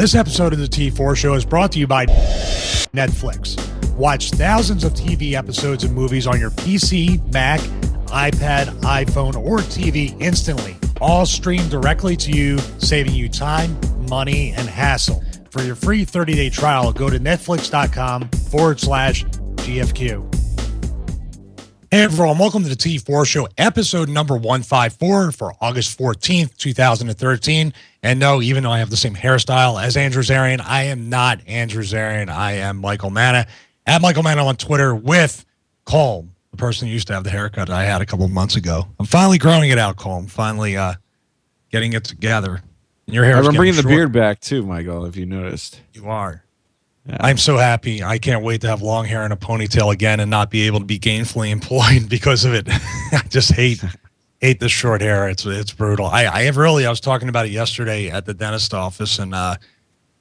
This episode of the T4 Show is brought to you by Netflix. Watch thousands of TV episodes and movies on your PC, Mac, iPad, iPhone, or TV instantly. All streamed directly to you, saving you time, money, and hassle. For your free 30-day trial, go to netflix.com/GFQ. Hey everyone, welcome to the T4 Show, episode number 154 for August 14th, 2013. And no, even though I have the same hairstyle as Andrew Zarian, I am not Andrew Zarian. I am Michael Manna, at Michael Manna on Twitter with Colm, the person who used to have the haircut I had a couple of months ago. I'm finally growing it out, Colm. Finally getting it together. And your hair is I'm bringing short. the beard back too, Michael, if you noticed. You are. Yeah. I'm so happy. I can't wait to have long hair and a ponytail again and not be able to be gainfully employed because of it. I just hate the short hair. It's brutal. I was talking about it yesterday at the dentist office, and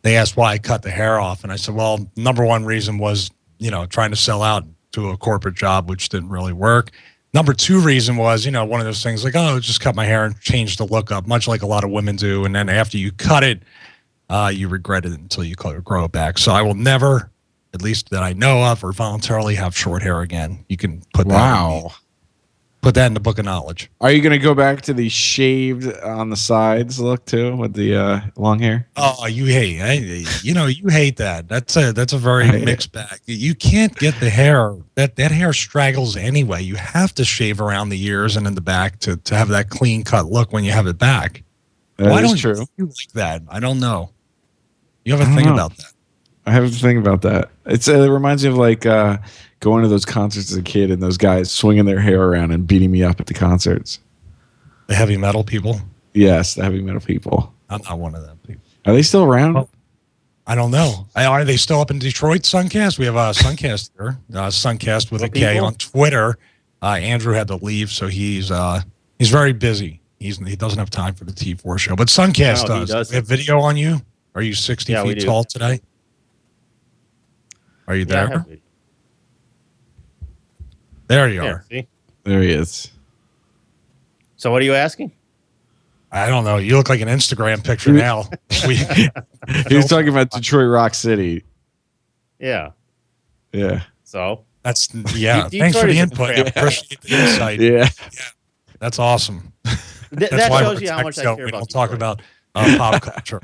they asked why I cut the hair off, and I said, well, number one reason was, trying to sell out to a corporate job, which didn't really work. Number two reason was, one of those things like, oh, just cut my hair and change the look up, much like a lot of women do, and then after you cut it, you regret it until you grow it back. So I will never, at least that I know of, or voluntarily have short hair again. You can put that in the book of knowledge. Are you going to go back to the shaved on the sides look too with the long hair? Oh, you hate that. That's a very mixed bag. You can't get the hair. That hair straggles anyway. You have to shave around the ears and in the back to have that clean cut look when you have it back. Why don't you like that? I don't know. You have a thing about that? I have a thing about that. It reminds me of like going to those concerts as a kid and those guys swinging their hair around and beating me up at the concerts. The heavy metal people? Yes, the heavy metal people. I'm not one of them people. Are they still around? Oh, I don't know. Are they still up in Detroit, Suncast? We have a Suncast here. Suncast with a K on Twitter. Andrew had to leave, so he's very busy. He doesn't have time for the T4 show, but Suncast does. We have video on you. Are you 60 feet tall today? Are you there? Yeah, there you are. See? There he is. So what are you asking? I don't know. You look like an Instagram picture now. He was talking about Detroit Rock City. Yeah. Yeah. So that's thanks for the input. I appreciate the insight. Yeah. That's awesome. That shows you how much I care about. We don't talk about pop culture.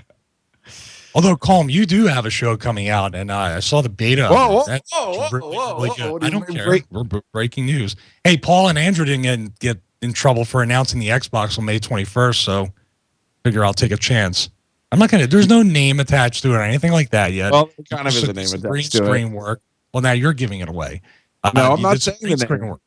Although, Colm, you do have a show coming out, and I saw the beta. Whoa. Really good. I don't care. We're breaking news. Hey, Paul and Andrew didn't get in trouble for announcing the Xbox on May 21st, so figure I'll take a chance. I'm not going to. There's no name attached to it or anything like that yet. Well, it kind of is a name attached green to screen work. Well, now you're giving it away. No, I'm not saying the name. Work.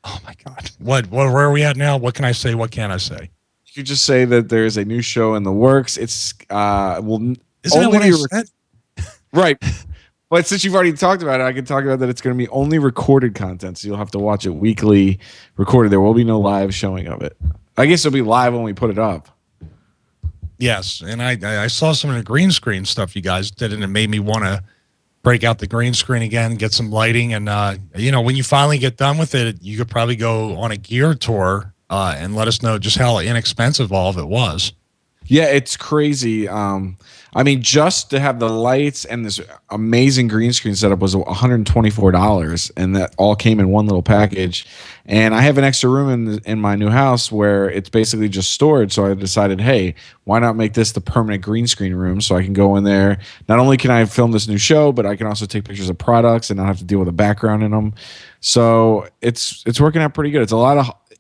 Oh, my God. Where are we at now? What can I say? What can't I say? You could just say that there's a new show in the works. It's Isn't that what I said? Right. But since you've already talked about it, I can talk about that it's going to be only recorded content, so you'll have to watch it weekly recorded. There will be no live showing of it. I guess it'll be live when we put it up. Yes, and I saw some of the green screen stuff you guys did, and it made me want to break out the green screen again, get some lighting, and when you finally get done with it, you could probably go on a gear tour and let us know just how inexpensive all of it was. Yeah, it's crazy. Just to have the lights and this amazing green screen setup was $124, and that all came in one little package. And I have an extra room in my new house where it's basically just storage. So I decided, hey, why not make this the permanent green screen room so I can go in there. Not only can I film this new show, but I can also take pictures of products and not have to deal with a background in them. So it's working out pretty good.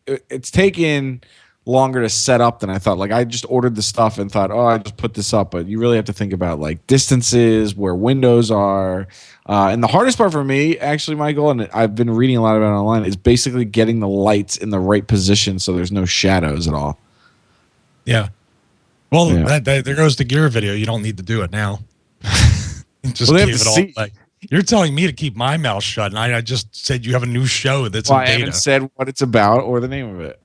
It's taken longer to set up than I thought. Like I just ordered the stuff and thought, I just put this up, but you really have to think about like distances, where windows are. And the hardest part for me, actually, Michael, and I've been reading a lot about it online, is basically getting the lights in the right position so there's no shadows at all. Yeah. Well, there goes the gear video. You don't need to do it now. Just keep it all like. You're telling me to keep my mouth shut, and I just said you have a new show that's in beta. I haven't said what it's about or the name of it.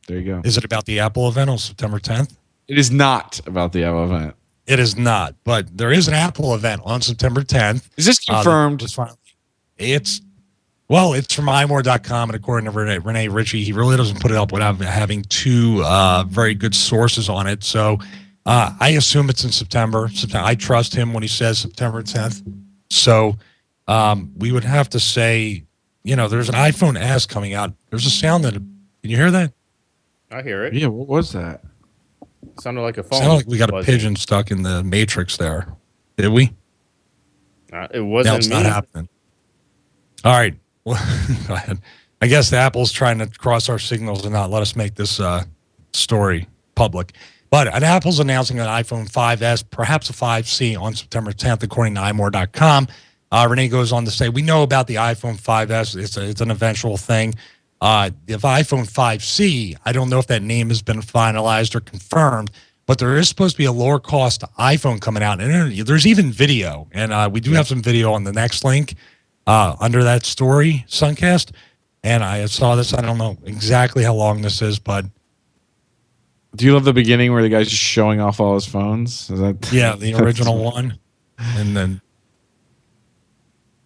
There you go. Is it about the Apple event on September 10th? It is not about the Apple event. It is not, but there is an Apple event on September 10th. Is this confirmed? It's from imore.com, and according to Renee Ritchie, he really doesn't put it up without having two very good sources on it. So I assume it's in September. I trust him when he says September 10th. So we would have to say, there's an iPhone S coming out. There's a sound that, can you hear that? I hear it. Yeah, what was that? It sounded like a phone. Sounded like we got a pigeon stuck in the matrix there. Did we? It wasn't No, it's me. not happening. All right. Well, go ahead. I guess the Apple's trying to cross our signals and not let us make this story public. But Apple's announcing an iPhone 5S, perhaps a 5C, on September 10th, according to imore.com. Renee goes on to say, we know about the iPhone 5S. It's an eventual thing. The iPhone 5C, I don't know if that name has been finalized or confirmed, but there is supposed to be a lower cost iPhone coming out. And there's even video. And we do have some video on the next link under that story, Suncast. And I saw this. I don't know exactly how long this is, but. Do you love the beginning where the guy's just showing off all his phones? Yeah, the original one. And then.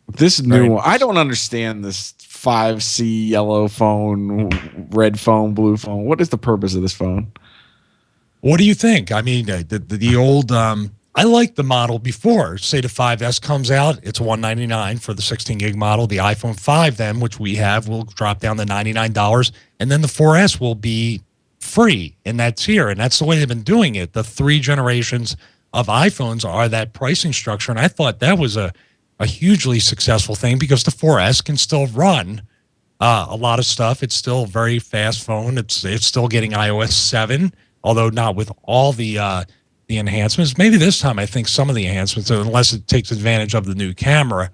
This new one, I don't understand this 5C yellow phone, red phone, blue phone. What is the purpose of this phone? What do you think? I mean, the old, I like the model before. Say the 5S comes out, it's $199 for the 16 gig model. The iPhone 5 then, which we have, will drop down to $99. And then the 4S will be free in that tier. And that's the way they've been doing it. The 3 generations of iPhones are that pricing structure. And I thought that was a hugely successful thing because the 4S can still run a lot of stuff. It's still a very fast phone. It's still getting iOS 7, although not with all the enhancements. Maybe this time I think some of the enhancements, unless it takes advantage of the new camera.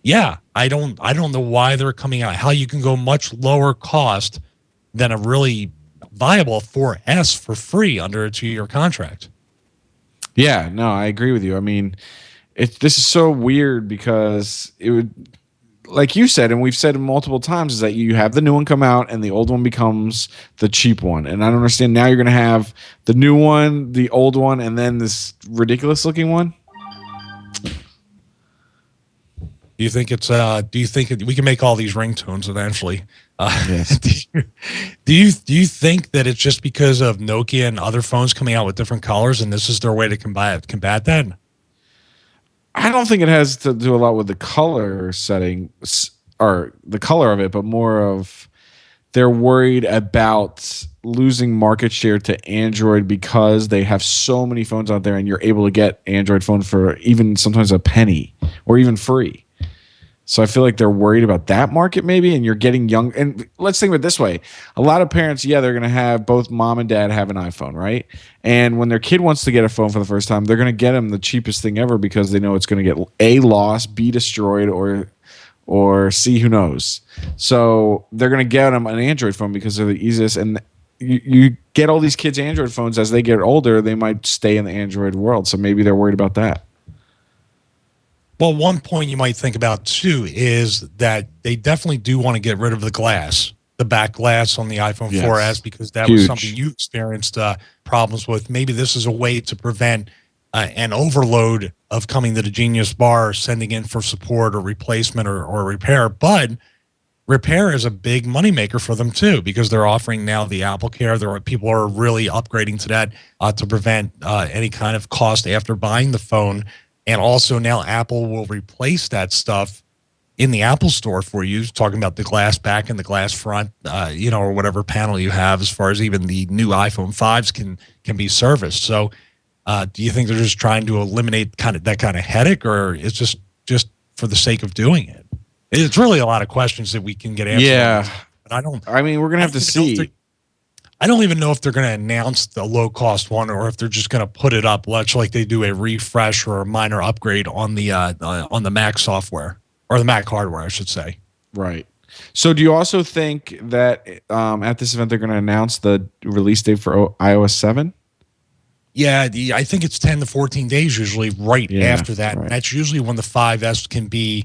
Yeah, I don't know why they're coming out. How you can go much lower cost than a really viable 4S for free under a 2-year contract. Yeah, no, I agree with you. I mean, this is so weird because it would, like you said, and we've said multiple times, is that you have the new one come out and the old one becomes the cheap one. And I don't understand. Now you're going to have the new one, the old one, and then this ridiculous looking one. Do you think we can make all these ringtones eventually? Yes. Do you think that it's just because of Nokia and other phones coming out with different colors, and this is their way to combat that? I don't think it has to do a lot with the color setting or the color of it, but more of they're worried about losing market share to Android because they have so many phones out there and you're able to get Android phone for even sometimes a penny or even free. So I feel like they're worried about that market maybe, and you're getting young. And let's think of it this way. A lot of parents, they're going to have both mom and dad have an iPhone, right? And when their kid wants to get a phone for the first time, they're going to get them the cheapest thing ever because they know it's going to get A, lost, B, destroyed, or C, who knows. So they're going to get them an Android phone because they're the easiest. And you get all these kids Android phones, as they get older, they might stay in the Android world. So maybe they're worried about that. Well, one point you might think about, too, is that they definitely do want to get rid of the glass, the back glass on the iPhone 4S, because that was something you experienced problems with. Maybe this is a way to prevent an overload of coming to the Genius Bar, sending in for support or replacement or repair. But repair is a big moneymaker for them, too, because they're offering now the Apple Care. People are really upgrading to that to prevent any kind of cost after buying the phone. And also now Apple will replace that stuff in the Apple Store for you, talking about the glass back and the glass front, or whatever panel you have, as far as even the new iPhone 5s can be serviced. So do you think they're just trying to eliminate that kind of headache, or it's just for the sake of doing it? It's really a lot of questions that we can get answered. Yeah. But we're going to have to see. I don't even know if they're going to announce the low-cost one or if they're just going to put it up much like they do a refresh or a minor upgrade on the Mac software, or the Mac hardware, I should say. Right. So do you also think that at this event they're going to announce the release date for iOS 7? Yeah, I think it's 10 to 14 days usually after that. Right. And that's usually when the 5S can be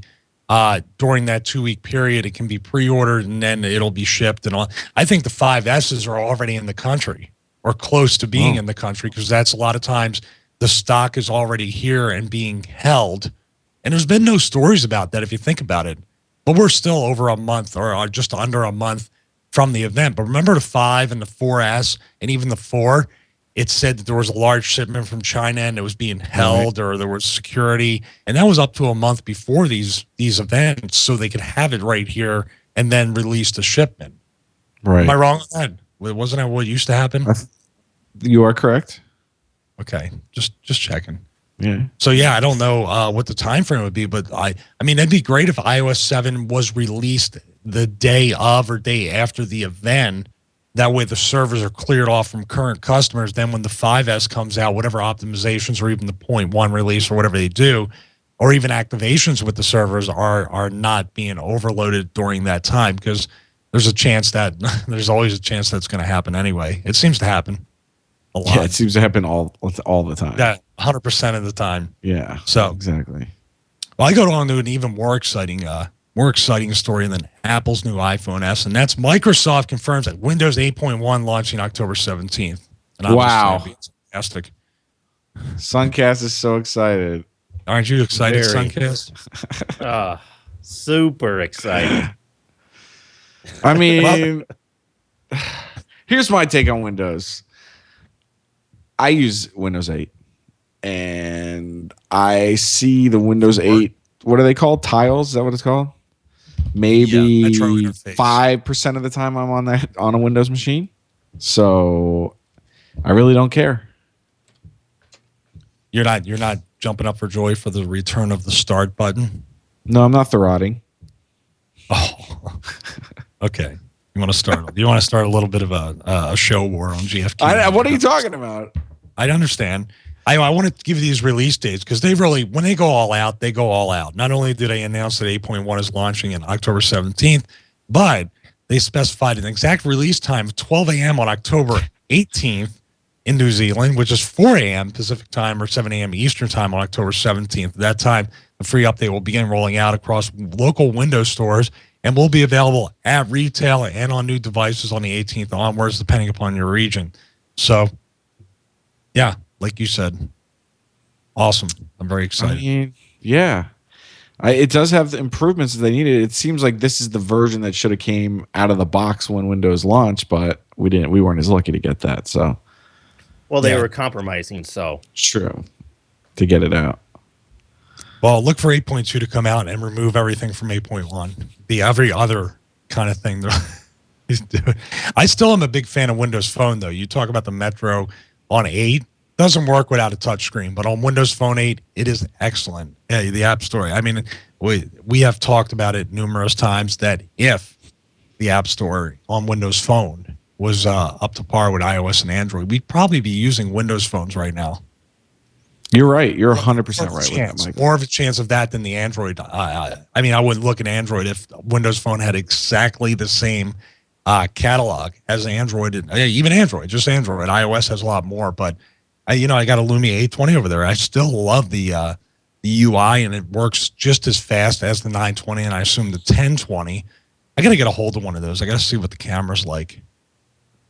during that 2-week period. It can be pre-ordered and then it'll be shipped and all. I think the 5Ss are already in the country or close to being in the country, because that's a lot of times the stock is already here and being held. And there's been no stories about that if you think about it. But we're still over a month or just under a month from the event. But remember the 5 and the 4S and even the 4, it said that there was a large shipment from China and it was being held, or there was security, and that was up to a month before these events, so they could have it right here and then release the shipment. Right. Am I wrong on that? Wasn't that what used to happen? You are correct. Okay, just checking. Yeah. So yeah, I don't know what the time frame would be, but I mean, it'd be great if iOS 7 was released the day of or day after the event. That way the servers are cleared off from current customers. Then when the 5S comes out, whatever optimizations or even the 0.1 release or whatever they do, or even activations with the servers are not being overloaded during that time, because there's there's always a chance that's going to happen anyway. It seems to happen a lot. Yeah, it seems to happen all the time. Yeah, 100% of the time. Yeah. So exactly. Well, I go on to an even more exciting story than Apple's new iPhone S, and that's Microsoft confirms that Windows 8.1 launching October 17th. And wow, it's fantastic! Suncast is so excited. Aren't you excited, Very. Suncast? Super excited. I mean, here's my take on Windows. I use Windows 8, and I see the Windows 8. What are they called? Tiles? Is that what it's called? Maybe 5% of the time I'm on a Windows machine. So I really don't care. You're not jumping up for joy for the return of the start button? No, I'm not throttling. Oh, okay. You want to start a little bit of a show war on GFK? What are you talking about? I understand. I want to give you these release dates because when they go all out, they go all out. Not only did they announce that 8.1 is launching on October 17th, but they specified an exact release time of 12 a.m. on October 18th in New Zealand, which is 4 a.m. Pacific time or 7 a.m. Eastern time on October 17th. At that time, the free update will begin rolling out across local Windows stores and will be available at retail and on new devices on the 18th onwards, depending upon your region. So, yeah. Like you said, awesome. I'm very excited. I mean, yeah, it does have the improvements that they needed. It seems like this is the version that should have came out of the box when Windows launched, but we didn't. We weren't as lucky to get that. So, Well, they were compromising, so true to get it out. Well, look for 8.2 to come out and remove everything from 8.1. The every other kind of thing he's doing. I still am a big fan of Windows Phone, though. You talk about the Metro on 8. Doesn't work without a touchscreen, but on Windows Phone 8, it is excellent. Yeah, the App Store. I mean, we have talked about it numerous times that if the App Store on Windows Phone was up to par with iOS and Android, we'd probably be using Windows phones right now. You're right. You're 100% right with that, Mike. More of a chance of that than the Android. I mean, I wouldn't look at Android if Windows Phone had exactly the same catalog as Android. Even Android, just Android. iOS has a lot more, but I got a Lumia 820 over there. I still love the UI, and it works just as fast as the 920, and I assume the 1020. I got to get a hold of one of those. I got to see what the camera's like.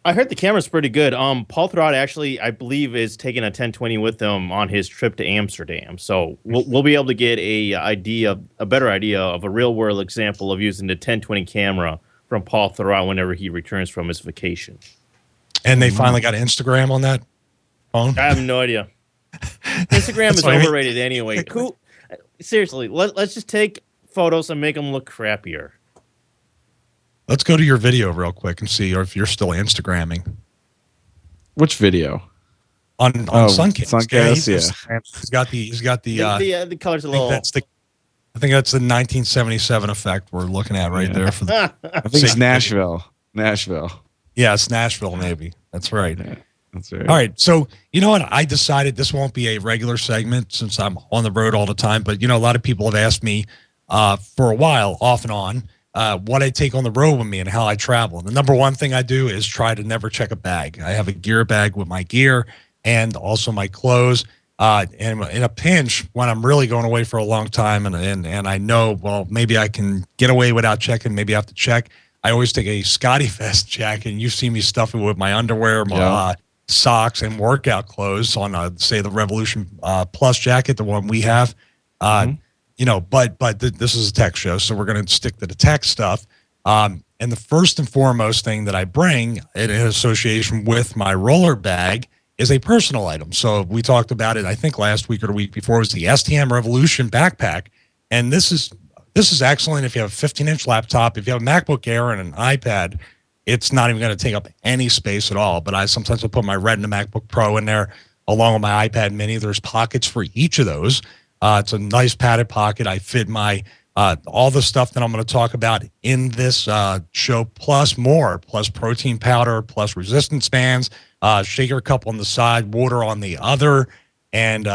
I heard the camera's pretty good. Paul Thurrott actually, I believe, is taking a 1020 with him on his trip to Amsterdam. So we'll be able to get a better idea of a real world example of using the 1020 camera from Paul Thurrott whenever he returns from his vacation. And they finally got Instagram on that phone? I have no idea. Instagram is overrated anyway. Cool. Seriously, let's just take photos and make them look crappier. Let's go to your video real quick and see if you're still Instagramming. Which video? On Suncast. Suncast, yeah. He's got The colors a little. I think that's the 1977 effect we're looking at right there. For the I think it's Nashville. Yeah, it's Nashville, maybe. That's right. Yeah, that's right. All right. So, you know what? I decided this won't be a regular segment since I'm on the road all the time. But, a lot of people have asked me for a while, off and on, what I take on the road with me and how I travel. And the number one thing I do is try to never check a bag. I have a gear bag with my gear and also my clothes. And in a pinch, when I'm really going away for a long time and I know, well, maybe I can get away without checking, maybe I have to check, I always take a Scotty Vest jacket, and you see me stuff it with my underwear, my socks, and workout clothes on, say, the Revolution Plus jacket, the one we have. But this is a tech show, so we're going to stick to the tech stuff. And the first and foremost thing that I bring in association with my roller bag is a personal item. So we talked about it, I think last week or the week before, was the STM Revolution backpack. And this is excellent if you have a 15-inch laptop. If you have a MacBook Air and an iPad, it's not even going to take up any space at all. But I sometimes will put my Retina MacBook Pro in there along with my iPad Mini. There's pockets for each of those. It's a nice padded pocket. I fit my all the stuff that I'm going to talk about in this show, plus more, plus protein powder, plus resistance bands, shaker cup on the side, water on the other, and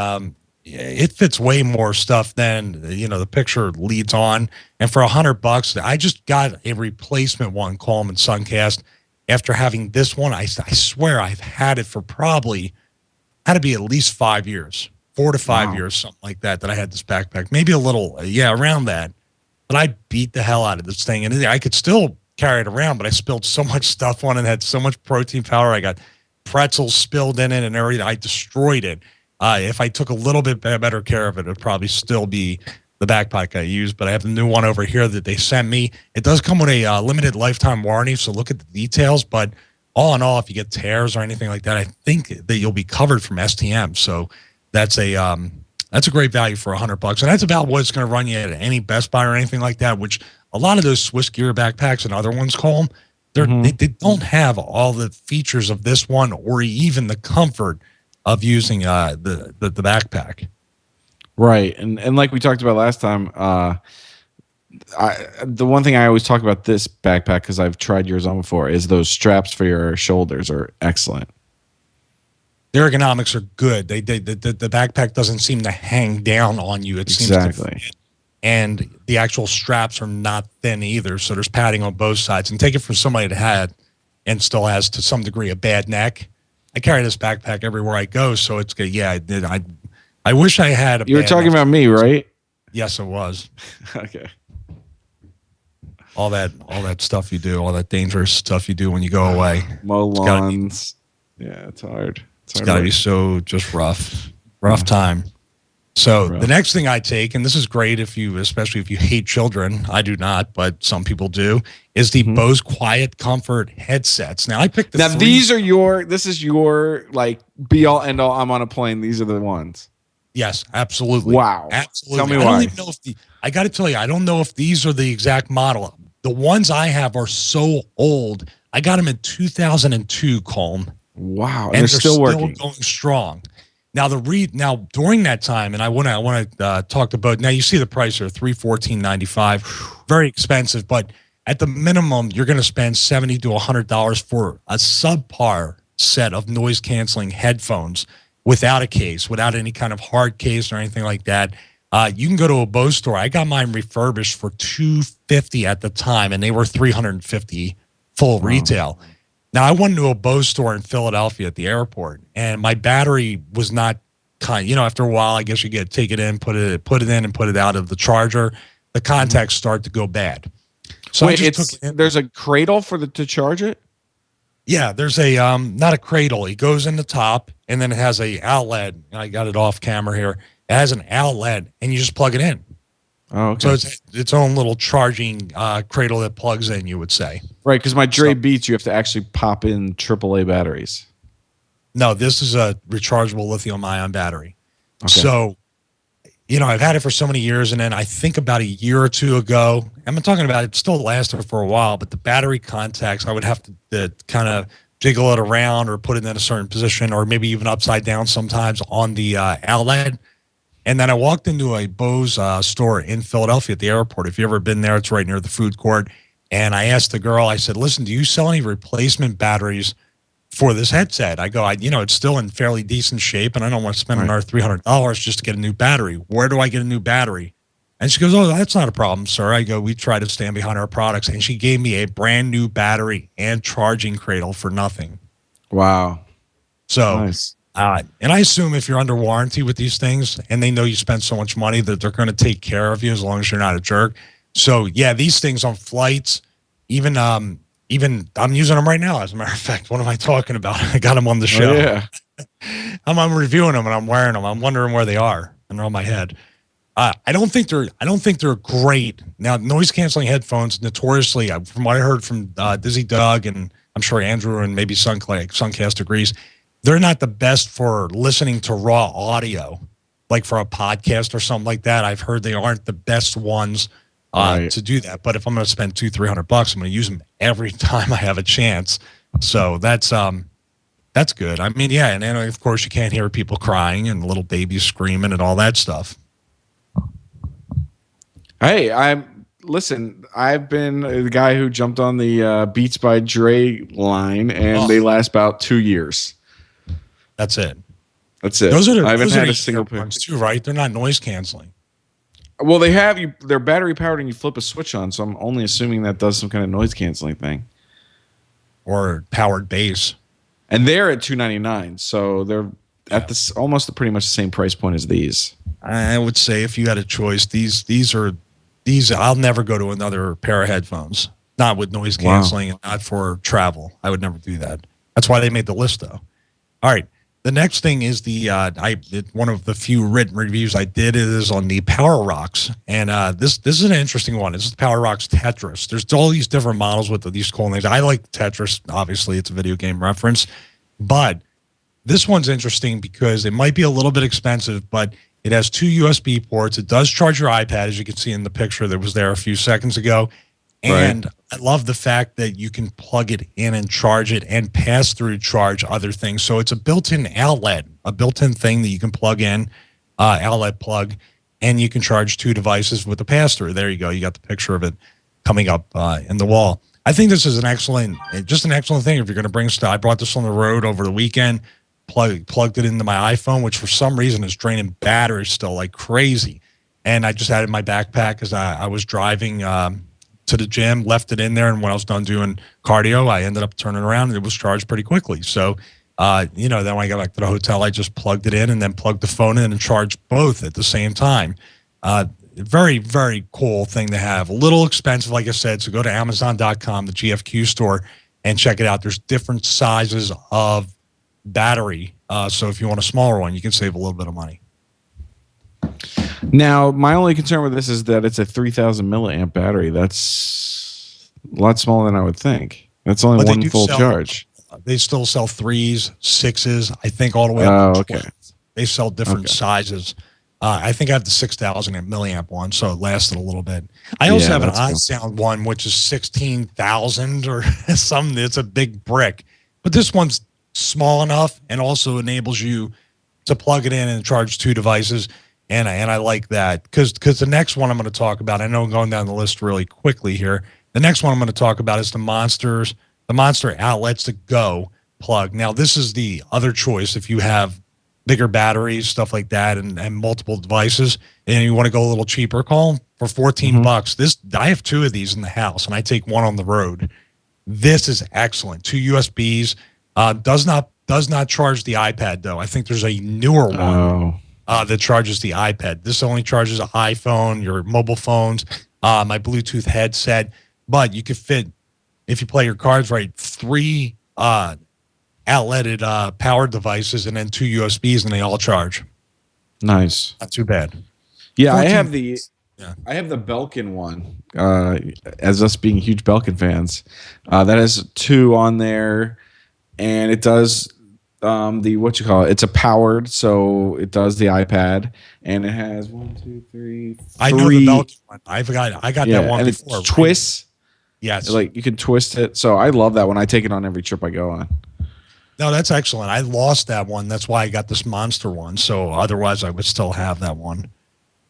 it fits way more stuff than the picture leads on. And for $100, I just got a replacement one, Colm and Suncast. After having this one, I swear I've had it for probably had to be at least 5 years. 4 to 5 years, something like that I had this backpack. Maybe a little, around that. But I beat the hell out of this thing. And I could still carry it around, but I spilled so much stuff on it, had so much protein powder. I got pretzels spilled in it and everything. I destroyed it. If I took a little bit better care of it, it would probably still be the backpack I use. But I have the new one over here that they sent me. It does come with a limited lifetime warranty, so look at the details. But all in all, if you get tears or anything like that, I think that you'll be covered from STM. So that's a great value for $100, and that's about what it's going to run you at any Best Buy or anything like that. Which a lot of those Swiss Gear backpacks and other ones, Colm, they don't have all the features of this one, or even the comfort of using the backpack. Right, and like we talked about last time, the one thing I always talk about this backpack, because I've tried yours on before, is those straps for your shoulders are excellent. The ergonomics are good. The backpack doesn't seem to hang down on you. It seems to fit. And the actual straps are not thin either. So there's padding on both sides. And take it from somebody that had and still has to some degree a bad neck. I carry this backpack everywhere I go, so it's good. Yeah, I did. I wish I had. You were talking about me, right? Yes, it was. Okay. All that stuff you do, all that dangerous stuff you do when you go away. Mow lawns. Yeah, it's hard. It's got to be so just rough time. So the next thing I take, and this is great especially if you hate children, I do not, but some people do, is the Bose Quiet Comfort headsets. Now I picked this is your like be all end all. I'm on a plane. These are the ones. Yes, absolutely. Wow. Absolutely. Tell me why. I don't even know I got to tell you, I don't know if these are the exact model. The ones I have are so old. I got them in 2002, Colm. Wow, and they're still working, going strong. Now during that time, and I want to talk about. Now you see the price here, $314.95, very expensive. But at the minimum, you're going to spend $70 to $100 for a subpar set of noise canceling headphones without a case, without any kind of hard case or anything like that. You can go to a Bose store. I got mine refurbished for $250 at the time, and they were $350 full retail. Now, I went to a Bose store in Philadelphia at the airport, and my battery was not after a while, I guess you take it in, put it in and put it out of the charger. The contacts start to go bad. So there's a cradle to charge it? Yeah, there's a not a cradle. It goes in the top, and then it has a outlet. I got it off camera here. It has an outlet, and you just plug it in. Oh, okay. So it's its own little charging cradle that plugs in, you would say. Right, because my Dre Beats, you have to actually pop in AAA batteries. No, this is a rechargeable lithium-ion battery. Okay. So, I've had it for so many years, and then I think about a year or two ago, I'm talking about it still lasted for a while, but the battery contacts, I would have to kind of jiggle it around or put it in a certain position, or maybe even upside down sometimes on the outlet. And then I walked into a Bose store in Philadelphia at the airport. If you've ever been there, it's right near the food court. And I asked the girl, I said, listen, do you sell any replacement batteries for this headset? I go, it's still in fairly decent shape, and I don't want to spend another $300 just to get a new battery. Where do I get a new battery? And she goes, oh, that's not a problem, sir. I go, we try to stand behind our products. And she gave me a brand new battery and charging cradle for nothing. Wow. So nice. And I assume if you're under warranty with these things and they know you spend so much money that they're going to take care of you as long as you're not a jerk. So yeah, these things on flights, even I'm using them right now. As a matter of fact, what am I talking about? I got them on the show. Oh, yeah. I'm reviewing them and I'm wearing them. I'm wondering where they are, and they're on my head. I don't think they're great. Now, noise canceling headphones notoriously, from what I heard from Dizzy Doug, and I'm sure Andrew and maybe Suncast agrees, they're not the best for listening to raw audio, like for a podcast or something like that. I've heard they aren't the best ones to do that. But if I'm going to spend $200-300, I'm going to use them every time I have a chance. So that's good. I mean, yeah, and then of course you can't hear people crying and little babies screaming and all that stuff. Hey, I've been the guy who jumped on the Beats by Dre line, and they last about 2 years. That's it. Those are I haven't had a single ones too, right? They're not noise canceling. Well, they're battery powered, and you flip a switch on. So I'm only assuming that does some kind of noise canceling thing, or powered bass. And they're at $299, so they're at this almost pretty much the same price point as these. I would say if you had a choice, these I'll never go to another pair of headphones. Not with noise canceling and not for travel. I would never do that. That's why they made the list, though. All right. The next thing is one of the few written reviews I did is on the Power Rocks, and this is an interesting one. This is the Power Rocks Tetris. There's all these different models with these cool names. I like Tetris. Obviously, it's a video game reference, but this one's interesting because it might be a little bit expensive, but it has 2 USB ports. It does charge your iPad, as you can see in the picture that was there a few seconds ago. And I love the fact that you can plug it in and charge it and pass through charge other things. So it's a built-in outlet, a built-in thing that you can plug in, outlet plug, and you can charge 2 devices with the pass-through. There you go. You got the picture of it coming up in the wall. I think this is an excellent thing if you're going to bring stuff. I brought this on the road over the weekend, plugged it into my iPhone, which for some reason is draining batteries still like crazy. And I just had it in my backpack as I was driving to the gym, left it in there, and when I was done doing cardio, I ended up turning around and it was charged pretty quickly. So, then when I got back to the hotel, I just plugged it in and then plugged the phone in and charged both at the same time. Very, very cool thing to have. A little expensive, like I said, so go to Amazon.com, the GFQ store, and check it out. There's different sizes of battery. So if you want a smaller one, you can save a little bit of money. Now, my only concern with this is that it's a 3,000 milliamp battery. That's a lot smaller than I would think. That's only one full charge. They still sell 3s, 6s, I think all the way up to 12. Okay. They sell different sizes. I think I have the 6,000 milliamp one, so it lasted a little bit. I also have an OnSound one, which is 16,000 or something. It's a big brick. But this one's small enough and also enables you to plug it in and charge 2 devices. And I like that because the next one I'm going to talk about, I know I'm going down the list really quickly here. The next one I'm going to talk about is the Monster Outlets to Go plug. Now, this is the other choice if you have bigger batteries, stuff like that, and multiple devices, and you want to go a little cheaper, Colm, for $14. I have 2 of these in the house, and I take one on the road. This is excellent. 2 USBs. Does not charge the iPad, though. I think there's a newer one. That charges the iPad. This only charges an iPhone, your mobile phones, my Bluetooth headset. But you could fit, if you play your cards right, 3 outletted power devices and then 2 USBs, and they all charge. Nice. Not too bad. Yeah, I have the Belkin one. As us being huge Belkin fans, that has 2 on there, and it does. It's a powered, so it does the iPad, and it has 1, 2, 3, 3. I know the Belkin one. I got that one and before. It twists. Yes, like you can twist it. So I love that one. I take it on every trip I go on. No, that's excellent. I lost that one. That's why I got this Monster one. So otherwise, I would still have that one.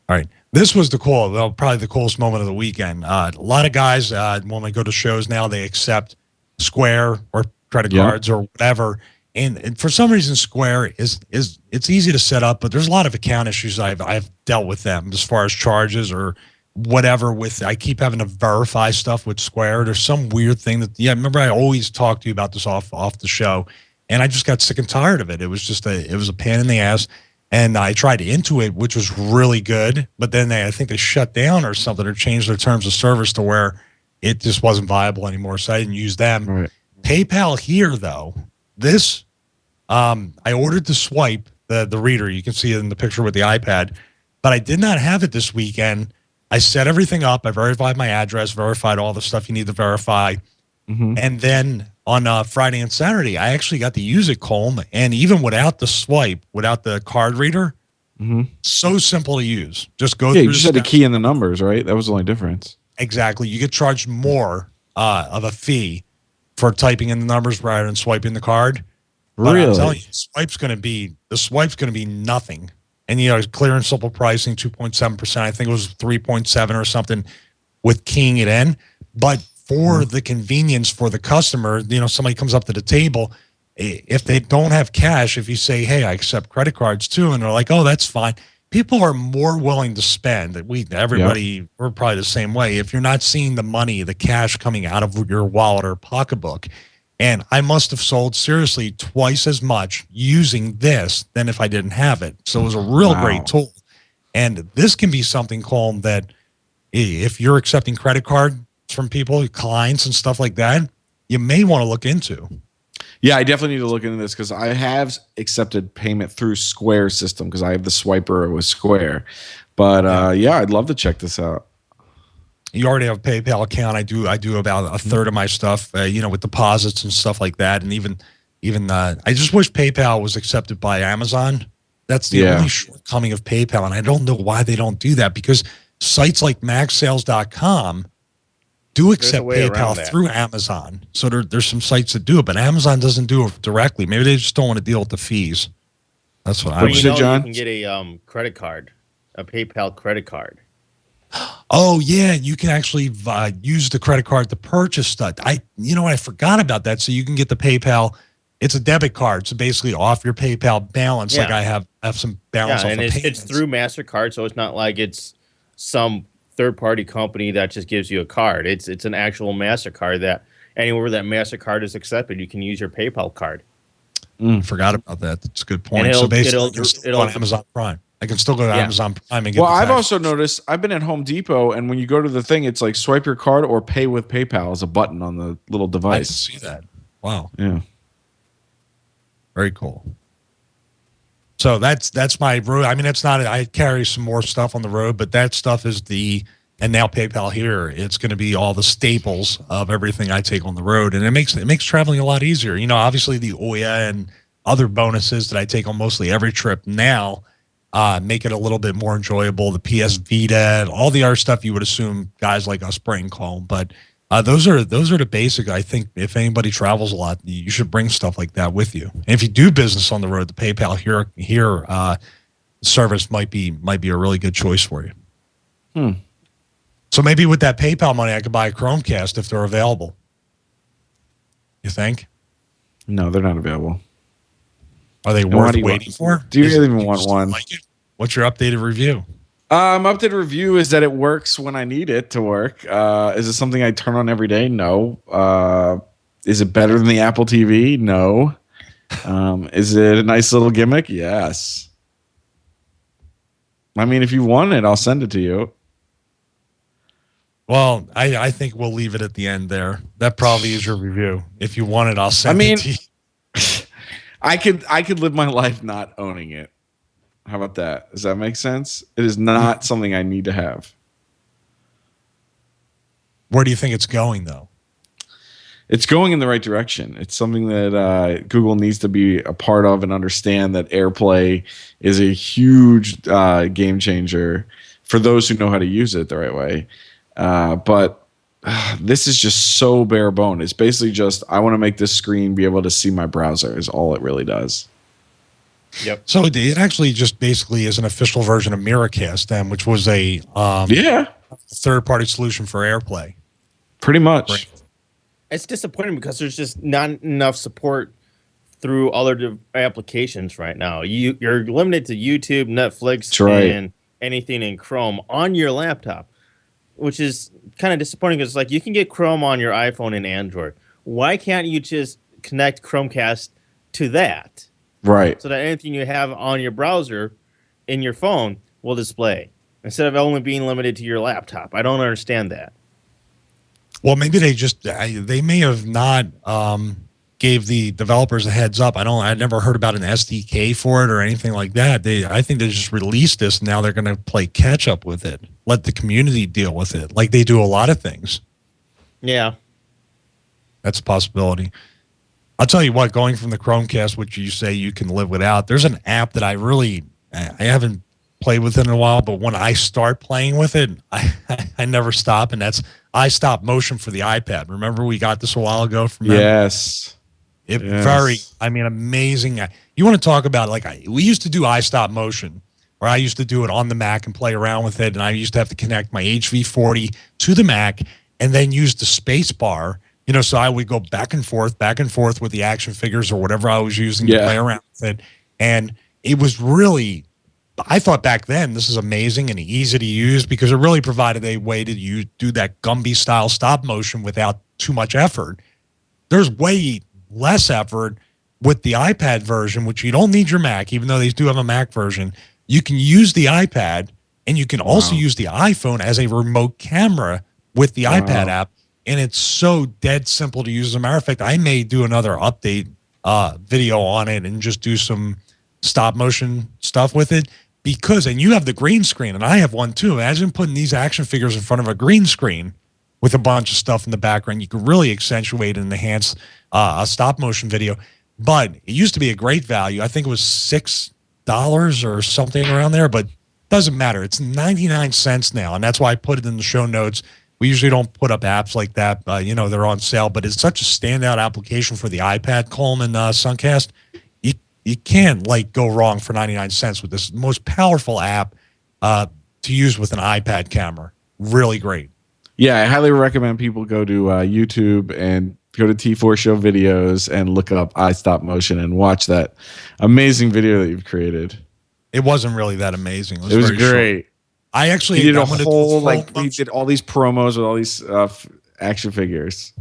All right, this was probably the coolest moment of the weekend. A lot of guys when they go to shows now, they accept Square or credit cards or whatever. And for some reason, Square is it's easy to set up, but there's a lot of account issues I've dealt with them as far as charges or whatever. I keep having to verify stuff with Square. There's some weird thing that remember I always talk to you about this off the show, and I just got sick and tired of it. It was just it was a pain in the ass, and I tried Intuit, which was really good, but then I think they shut down or something or changed their terms of service to where it just wasn't viable anymore, so I didn't use them. Right. PayPal here though. This, I ordered the swipe, the reader. You can see it in the picture with the iPad, but I did not have it this weekend. I set everything up. I verified my address, verified all the stuff you need to verify. And then on Friday and Saturday. I actually got to use it, Colm, and even without the swipe, without the card reader, so simple to use. Just go through. You just had to key in the numbers, right? That was the only difference. Exactly. You get charged more of a fee for typing in the numbers rather than swiping the card. But Really? I'm telling you, the swipe's going to be nothing. And clear and simple pricing, 2.7%. I think it was 3.7 or something with keying it in. But for the convenience for the customer, somebody comes up to the table. If they don't have cash, if you say, hey, I accept credit cards too, and they're like, oh, that's fine. People are more willing to spend. We're probably the same way. If you're not seeing the money, the cash coming out of your wallet or pocketbook. And I must have sold seriously twice as much using this than if I didn't have it. So it was a real great tool. And this can be something, Colm, that if you're accepting credit cards from people, clients and stuff like that, you may want to look into. Yeah, I definitely need to look into this because I have accepted payment through Square system because I have the swiper with Square. But I'd love to check this out. You already have a PayPal account. I do about a third of my stuff, with deposits and stuff like that. And even I just wish PayPal was accepted by Amazon. That's the only shortcoming of PayPal. And I don't know why they don't do that, because sites like maxsales.com do accept PayPal through Amazon. So there's some sites that do it, but Amazon doesn't do it directly. Maybe they just don't want to deal with the fees. That's what I would say, John. You can get a credit card, a PayPal credit card. Oh yeah, you can actually use the credit card to purchase stuff. I forgot about that. So you can get the PayPal. It's a debit card, so basically off your PayPal balance. Yeah. Like I have some balance. Yeah, and it's through MasterCard, so it's not like it's some third-party company that just gives you a card. It's an actual MasterCard that anywhere that MasterCard is accepted, you can use your PayPal card. Forgot about that. That's a good point. So basically, it'll on Amazon Prime. I can still go to Amazon Prime and get. Well, I've also noticed. I've been at Home Depot, and when you go to the thing, it's like swipe your card or pay with PayPal as a button on the little device. I see that. Wow. Yeah. Very cool. So that's my road. I mean, it's not. I carry some more stuff on the road, but that stuff is and now PayPal here. It's going to be all the staples of everything I take on the road, and it makes traveling a lot easier. Obviously the OYA and other bonuses that I take on mostly every trip now. Make it a little bit more enjoyable. The PS Vita, all the other stuff you would assume guys like us bring, Colm. But those are the basic. I think if anybody travels a lot, you should bring stuff like that with you. And if you do business on the road, the PayPal here service might be a really good choice for you. So maybe with that PayPal money, I could buy a Chromecast if they're available. You think? No, they're not available. Are they worth waiting for? Do you really even want one? Like it? What's your updated review? Updated review is that it works when I need it to work. Is it something I turn on every day? No. Is it better than the Apple TV? No. Is it a nice little gimmick? Yes. I mean, if you want it, I'll send it to you. Well, I think we'll leave it at the end there. That probably is your review. If you want it, I'll send it to you. I could live my life not owning it. How about that? Does that make sense? It is not something I need to have. Where do you think it's going, though? It's going in the right direction. It's something that Google needs to be a part of and understand that AirPlay is a huge game changer for those who know how to use it the right way. But this is just so bare bone. It's basically just, I want to make this screen be able to see my browser is all it really does. Yep. So it actually just basically is an official version of Miracast, then, which was a third-party solution for AirPlay. Pretty much. It's disappointing because there's just not enough support through other applications right now. You're limited to YouTube, Netflix, and anything in Chrome on your laptop, which is kind of disappointing because like you can get Chrome on your iPhone and Android. Why can't you just connect Chromecast to that? Right. So that anything you have on your browser in your phone will display instead of only being limited to your laptop. I don't understand that. Well, maybe they may have not gave the developers a heads up. I never heard about an SDK for it or anything like that. I think they just released this and now they're going to play catch up with it. Let the community deal with it like they do a lot of things. Yeah. That's a possibility. I'll tell you what, going from the Chromecast, which you say you can live without, there's an app that I haven't played with it in a while, but when I start playing with it, I never stop, and that's I Stop Motion for the iPad. Remember we got this a while ago from them? Yes. Amazing. You want to talk about, like, we used to do I Stop Motion, or I used to do it on the Mac and play around with it, and I used to have to connect my HV40 to the Mac and then use the space bar. So I would go back and forth with the action figures or whatever I was using to play around with it. And it was really, I thought back then, this is amazing and easy to use because it really provided a way to do that Gumby style stop motion without too much effort. There's way less effort with the iPad version, which you don't need your Mac, even though they do have a Mac version. You can use the iPad and you can also use the iPhone as a remote camera with the iPad app. And it's so dead simple to use. As a matter of fact, I may do another update video on it and just do some stop motion stuff with it and you have the green screen and I have one too. Imagine putting these action figures in front of a green screen with a bunch of stuff in the background. You can really accentuate and enhance a stop motion video. But it used to be a great value. I think it was $6 or something around there, but doesn't matter. It's 99 cents now. And that's why I put it in the show notes. We usually don't put up apps like that. They're on sale, but it's such a standout application for the iPad, Colm and Suncast. You can't go wrong for 99 cents with this most powerful app to use with an iPad camera. Really great. Yeah, I highly recommend people go to YouTube and go to T4 Show videos and look up I Stop Motion and watch that amazing video that you've created. It wasn't really that amazing. It was great. Short. I actually did a whole he did all these promos with all these action figures.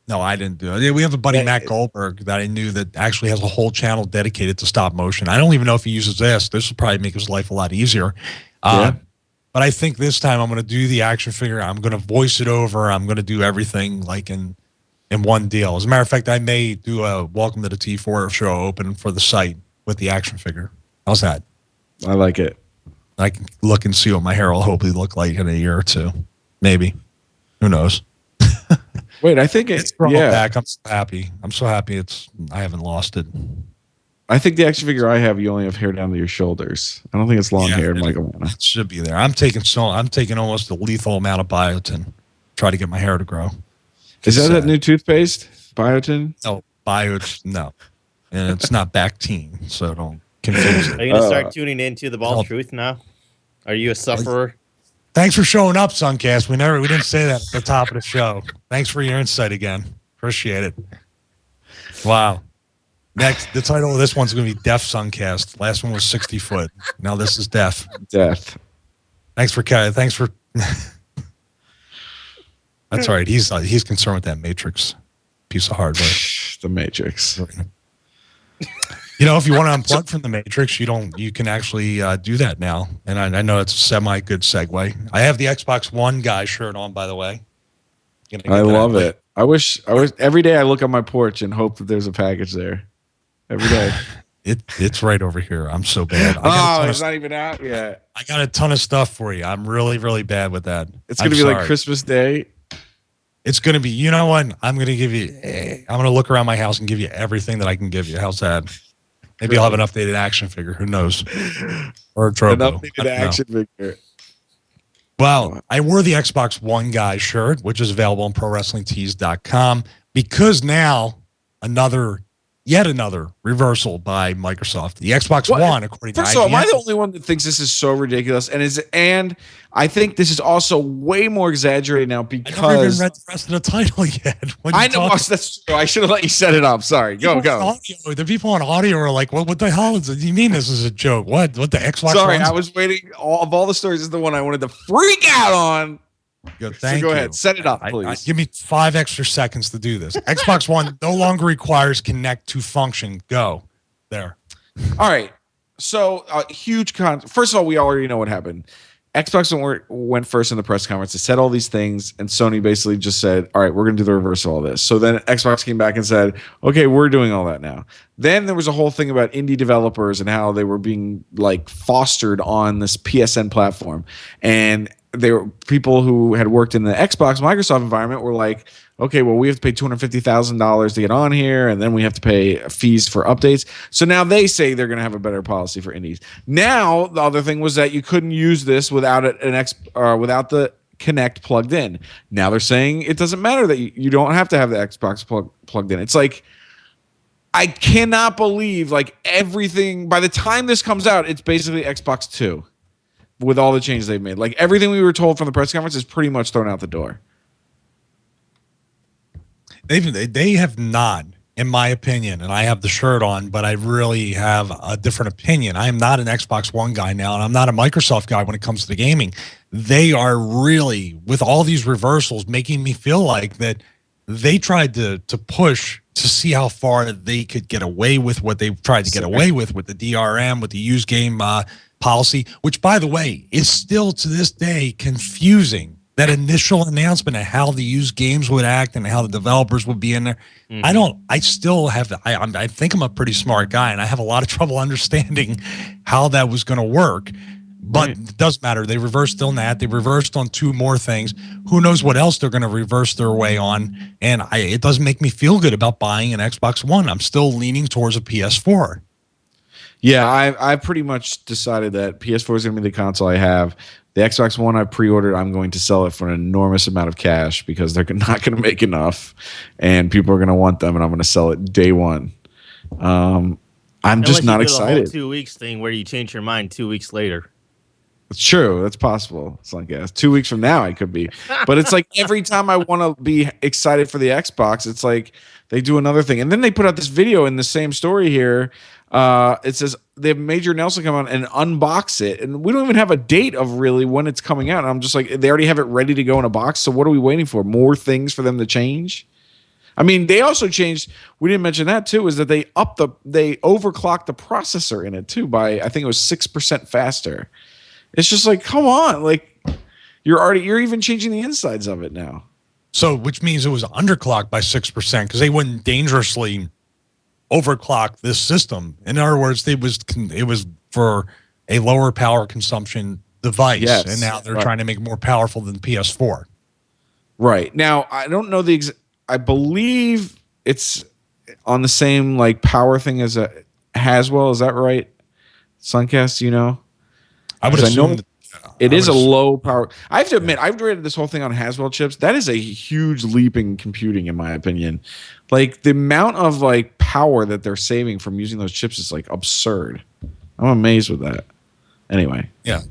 No, I didn't do it. We have a buddy, Matt Goldberg, that I knew that actually has a whole channel dedicated to stop motion. I don't even know if he uses this. This will probably make his life a lot easier. But I think this time I'm going to do the action figure. I'm going to voice it over. I'm going to do everything in one deal. As a matter of fact, I may do a Welcome to the T4 Show open for the site with the action figure. How's that? I like it. I can look and see what my hair will hopefully look like in a year or two. Maybe. Who knows? Wait, I think it's back. I'm so happy. I haven't lost it. I think the action figure I have, you only have hair down to your shoulders. I don't think it's long hair, Michael. It should be there. I'm taking almost a lethal amount of biotin. Try to get my hair to grow. Is that new toothpaste? Biotin? No, no. And it's not Bactine, so don't confuse it. Are you going to start tuning into the Bald Truth now? Are you a sufferer? Thanks for showing up, Suncast. We didn't say that at the top of the show. Thanks for your insight again. Appreciate it. Wow. Next, the title of this one's going to be Deaf Suncast. Last one was 60 Foot. Now this is Deaf. Deaf. Thanks for. That's all right. He's concerned with that Matrix piece of hardware. The Matrix. If you want to unplug from the Matrix, you can actually do that now. And I know it's a semi-good segue. I have the Xbox One guy shirt on, by the way. I love it. I wish every day I look on my porch and hope that there's a package there. Every day. It's right over here. I'm so bad. It's not even out yet. I got a ton of stuff for you. I'm really, really bad with that. It's going to be like Christmas Day. It's going to be, you know what? I'm going to give you, I'm going to look around my house and give you everything that I can give you. How's that? Maybe I'll have an updated action figure. Who knows? Or a Trobo. An updated action figure. Well, I wore the Xbox One guy shirt, which is available on ProWrestlingTees.com, because now yet another reversal by Microsoft. The Xbox One, according to IGN. First of all, am I the only one that thinks this is so ridiculous? And I think this is also way more exaggerated now because I never even read the rest of the title yet. I know that's true. I should have let you set it up. Sorry. Go. The people on audio are like, what the hell do you mean this is a joke? What the Xbox? Sorry, I was waiting. Of all the stories, this is the one I wanted to freak out on. Good, so go ahead, set it up, please. Give me 5 extra seconds to do this. Xbox One no longer requires Kinect to function. Go there. All right. So huge first of all, we already know what happened. Xbox went first in the press conference. They said all these things, and Sony basically just said, all right, we're going to do the reverse of all this. So then Xbox came back and said, okay, we're doing all that now. Then there was a whole thing about indie developers and how they were being fostered on this PSN platform. And there were people who had worked in the Xbox Microsoft environment were like, okay, well, we have to pay $250,000 to get on here, and then we have to pay fees for updates. So now they say they're going to have a better policy for indies. Now, the other thing was that you couldn't use this without without the Kinect plugged in. Now they're saying it doesn't matter that you don't have to have the Xbox plugged in. It's like, I cannot believe, like, everything, by the time this comes out, it's basically Xbox 2 with all the changes they've made. Like, everything we were told from the press conference is pretty much thrown out the door. They have not, in my opinion, and I have the shirt on, but I really have a different opinion. I am not an Xbox One guy now, and I'm not a Microsoft guy when it comes to the gaming. They are really, with all these reversals, making me feel like that they tried to push to see how far they could get away with what they tried to get away with the DRM, with the used game policy, which, by the way, is still to this day confusing. That initial announcement of how the used games would act and how the developers would be in there. Mm-hmm. I think I'm a pretty smart guy, and I have a lot of trouble understanding how that was going to work. But It does matter. They reversed on that. They reversed on 2 more things. Who knows what else they're going to reverse their way on? And it doesn't make me feel good about buying an Xbox One. I'm still leaning towards a PS4. Yeah, I pretty much decided that PS4 is going to be the console I have. The Xbox One I pre-ordered, I'm going to sell it for an enormous amount of cash because they're not going to make enough, and people are going to want them, and I'm going to sell it day one. I'm just not excited. The whole 2 weeks thing where you change your mind 2 weeks later. It's true. That's possible. It's like 2 weeks from now I could be. But it's like every time I want to be excited for the Xbox, it's like they do another thing. And then they put out this video in the same story here. It says they have Major Nelson come on and unbox it. And we don't even have a date of really when it's coming out. And I'm just like, they already have it ready to go in a box. So what are we waiting for? More things for them to change? I mean, they also changed, we didn't mention that too, is that they overclocked the processor in it too by, I think it was 6% faster. It's just like, come on, like you're even changing the insides of it now. So, which means it was underclocked by 6% because they wouldn't dangerously overclock this system. In other words, it was for a lower power consumption device, yes, and now they're trying to make it more powerful than PS4. Right. Now, I don't know I believe it's on the same like power thing as a Haswell. Is that right? Suncast, you know? I would assume it is a low power. I have to admit, I've read this whole thing on Haswell chips. That is a huge leap in computing, in my opinion. Like the amount of like power that they're saving from using those chips is like absurd. I'm amazed with that. Anyway, yeah,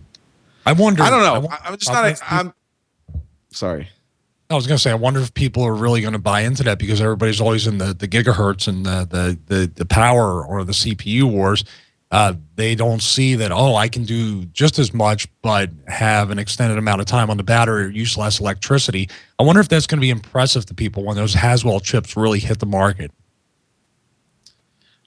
I wonder. I don't know. I'm just not. I'm sorry. I was going to say, I wonder if people are really going to buy into that because everybody's always in the gigahertz and the power or the CPU wars. They don't see that, I can do just as much, but have an extended amount of time on the battery or use less electricity. I wonder if that's going to be impressive to people when those Haswell chips really hit the market.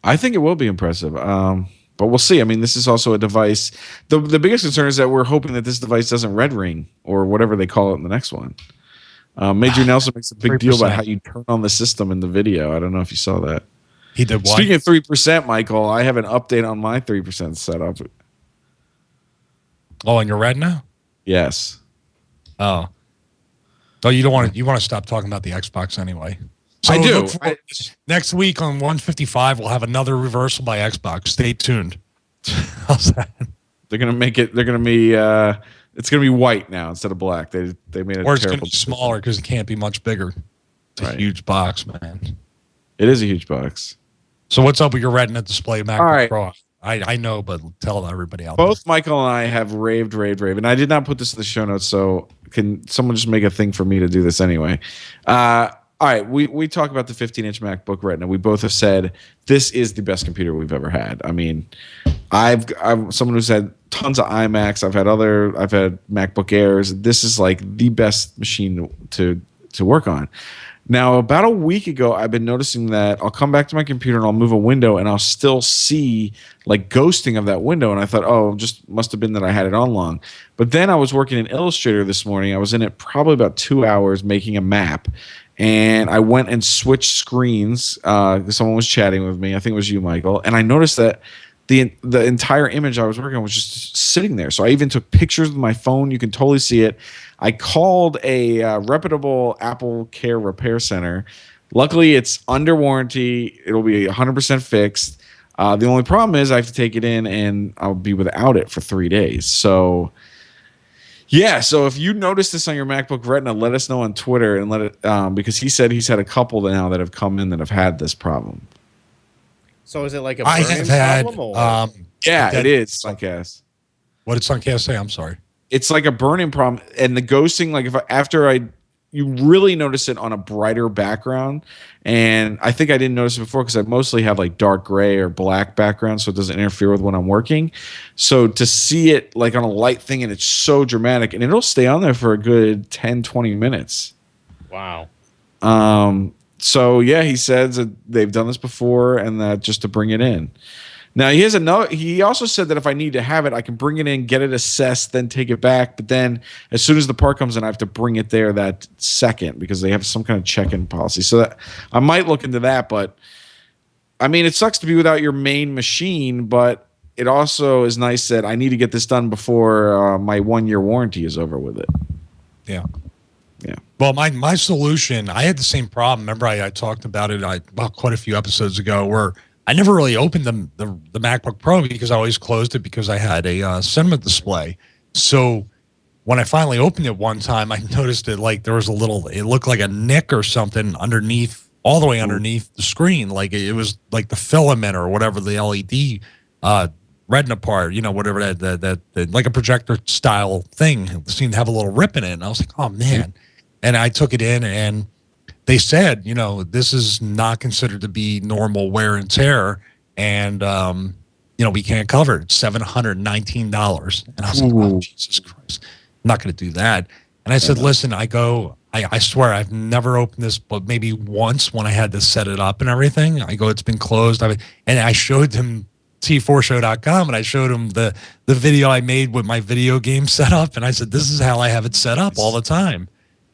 I think it will be impressive. But we'll see. I mean, this is also a device. The biggest concern is that we're hoping that this device doesn't red ring or whatever they call it in the next one. Major Nelson makes a big 3%. Deal about how you turn on the system in the video. I don't know if you saw that. He did what? Speaking of 3%, Michael, I have an update on my 3% setup. Oh, and you're red now? Yes. Oh, you don't want to. You want to stop talking about the Xbox anyway. So I do. Next week on 155, we'll have another reversal by Xbox. Stay tuned. How's that? They're gonna make it. They're gonna be. It's gonna be white now instead of black. They made it. Or it's gonna be smaller because it can't be much bigger. It's a huge box, man. It is a huge box. So what's up with your Retina display MacBook right. Pro? I know, but tell everybody out Both there. Michael and I have raved. And I did not put this in the show notes, so can someone just make a thing for me to do this anyway? All right, we talk about the 15-inch MacBook Retina. We both have said this is the best computer we've ever had. I mean, I'm someone who's had tons of iMacs. I've had MacBook Airs. This is like the best machine to work on. Now, about a week ago, I've been noticing that I'll come back to my computer and I'll move a window and I'll still see like ghosting of that window. And I thought, just must have been that I had it on long. But then I was working in Illustrator this morning. I was in it probably about 2 hours making a map. And I went and switched screens. Someone was chatting with me. I think it was you, Michael. And I noticed that the entire image I was working on was just sitting there. So I even took pictures with my phone. You can totally see it. I called a reputable Apple Care repair center. Luckily, it's under warranty. It'll be 100% fixed. The only problem is I have to take it in and I'll be without it for 3 days. So, yeah. So if you notice this on your MacBook Retina, let us know on Twitter and let it because he said he's had a couple now that have come in that have had this problem. So is it like a I burn-in have had, problem? Yeah, that- it is. Suncast. What did Suncast say? I'm sorry. It's like a burn-in problem, and the ghosting. Like you really notice it on a brighter background, and I think I didn't notice it before because I mostly have like dark gray or black background, so it doesn't interfere with when I'm working. So to see it like on a light thing, and it's so dramatic, and it'll stay on there for a good 10, 20 minutes. Wow. So yeah, he says that they've done this before, and that just to bring it in. Now he has another. He also said that if I need to have it, I can bring it in, get it assessed, then take it back. But then, as soon as the part comes in, I have to bring it there that second because they have some kind of check-in policy. So that I might look into that. But I mean, it sucks to be without your main machine, but it also is nice that I need to get this done before my 1-year warranty is over with it. Yeah. Yeah. Well, my solution, I had the same problem. Remember, I talked about it quite a few episodes ago where I never really opened the MacBook Pro because I always closed it because I had a cinema display. So when I finally opened it one time, I noticed it like there was it looked like a nick or something underneath, all the way underneath the screen. Like it was like the filament or whatever, the LED retina part, whatever that like a projector style thing. It seemed to have a little rip in it. And I was like, oh man. And I took it in and they said, this is not considered to be normal wear and tear. And, we can't cover it. It's $719. And I was like, oh, Jesus Christ. I'm not going to do that. And I said, listen, I swear I've never opened this, but maybe once when I had to set it up and everything. I go, it's been closed. And I showed them T4show.com and I showed him the video I made with my video game setup. And I said, this is how I have it set up all the time.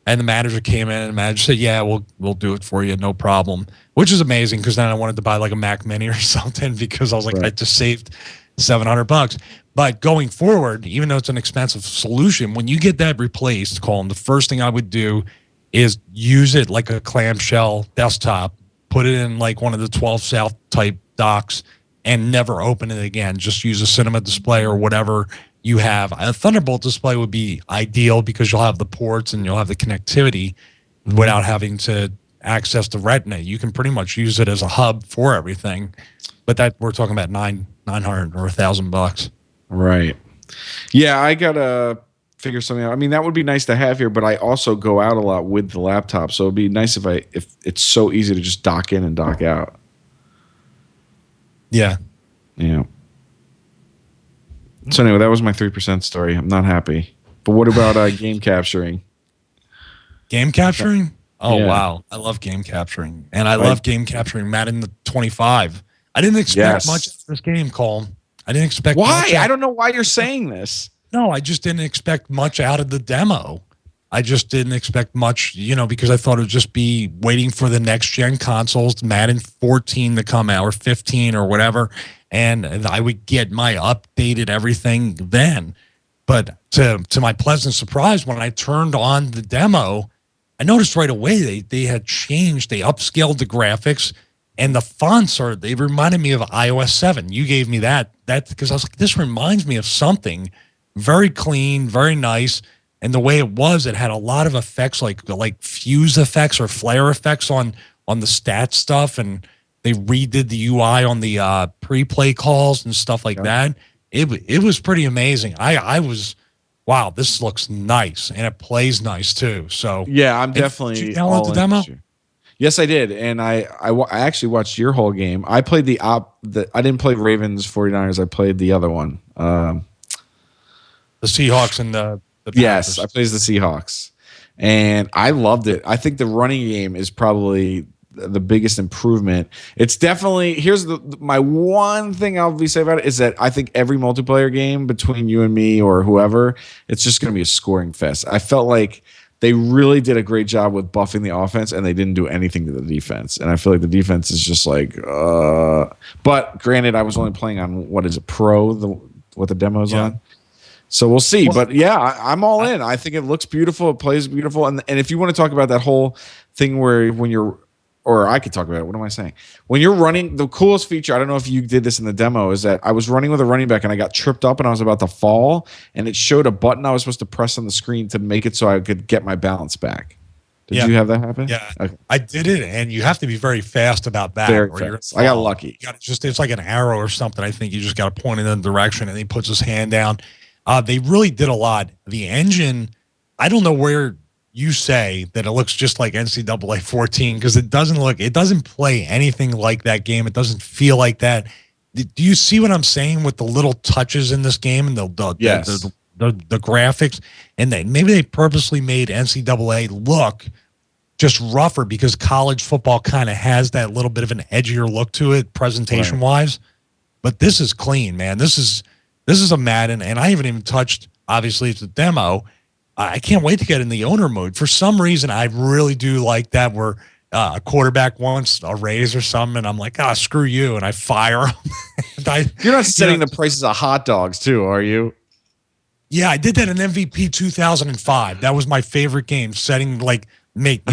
And the manager came in and the manager said, yeah, we'll do it for you. No problem. Which is amazing because then I wanted to buy like a Mac Mini or something because I was like, I just saved $700. But going forward, even though it's an expensive solution, when you get that replaced, Colm, the first thing I would do is use it like a clamshell desktop, put it in like one of the 12 South type docks and never open it again. Just use a cinema display or whatever you have. A Thunderbolt display would be ideal because you'll have the ports and you'll have the connectivity without having to access the Retina. You can pretty much use it as a hub for everything. But that we're talking about $900 or $1,000. Right. Yeah, I gotta figure something out. I mean, that would be nice to have here, but I also go out a lot with the laptop, so it'd be nice if it's so easy to just dock in and dock out. Yeah. Yeah. So anyway, that was my 3% story. I'm not happy. But what about game capturing? Game capturing? Oh, Yeah. wow. I love game capturing. And I love game capturing Madden 25. I didn't expect much of this game, Colm. I didn't expect much. I don't know why you're saying this. No, I just didn't expect much out of the demo. I just didn't expect much, because I thought it would just be waiting for the next gen consoles, Madden 14 to come out or 15 or whatever, and I would get my updated everything then. But to my pleasant surprise, when I turned on the demo, I noticed right away they had changed. They upscaled the graphics, and the fonts they reminded me of iOS 7. You gave me that because I was like, this reminds me of something very clean, very nice. And the way it had a lot of effects like fuse effects or flare effects on the stat stuff, and they redid the UI on the pre-play calls and stuff like that. It was pretty amazing. I was, wow, this looks nice, and it plays nice too. So yeah, I'm definitely. Did you download the demo? Yes, I did, and I actually watched your whole game. I played I didn't play Ravens 49ers. I played the other one. The Seahawks and the yes, I played the Seahawks, and I loved it. I think the running game is probably the biggest improvement. It's definitely here's my one thing I'll be say about it is that I think every multiplayer game between you and me or whoever, it's just going to be a scoring fest. I felt like they really did a great job with buffing the offense, and they didn't do anything to the defense. And I feel like the defense is just like, but granted, I was only playing on what is it, Pro, what the demo's on. So we'll see. But yeah, I'm all in. I think it looks beautiful. It plays beautiful. And if you want to talk about that whole thing where when you're, or I could talk about it. What am I saying? When you're running, the coolest feature, I don't know if you did this in the demo, is that I was running with a running back and I got tripped up and I was about to fall, and it showed a button I was supposed to press on the screen to make it so I could get my balance back. Did you have that happen? Yeah, okay. I did it, and you have to be very fast about that. Very fast. I got lucky. It's like an arrow or something. I think you just got to point in the direction, and he puts his hand down. They really did a lot. The engine, I don't know where you say that it looks just like NCAA 14, because it doesn't play anything like that game. It doesn't feel like that. Do you see what I'm saying with the little touches in this game and the graphics? And maybe they purposely made NCAA look just rougher because college football kind of has that little bit of an edgier look to it presentation wise. But this is clean, man. This is a Madden, and I haven't even touched, obviously it's a demo. I can't wait to get in the owner mode. For some reason, I really do like that where a quarterback wants a raise or something, and I'm like, screw you, and I fire him. You're not setting the prices of hot dogs, too, are you? Yeah, I did that in MVP 2005. That was my favorite game, setting used to make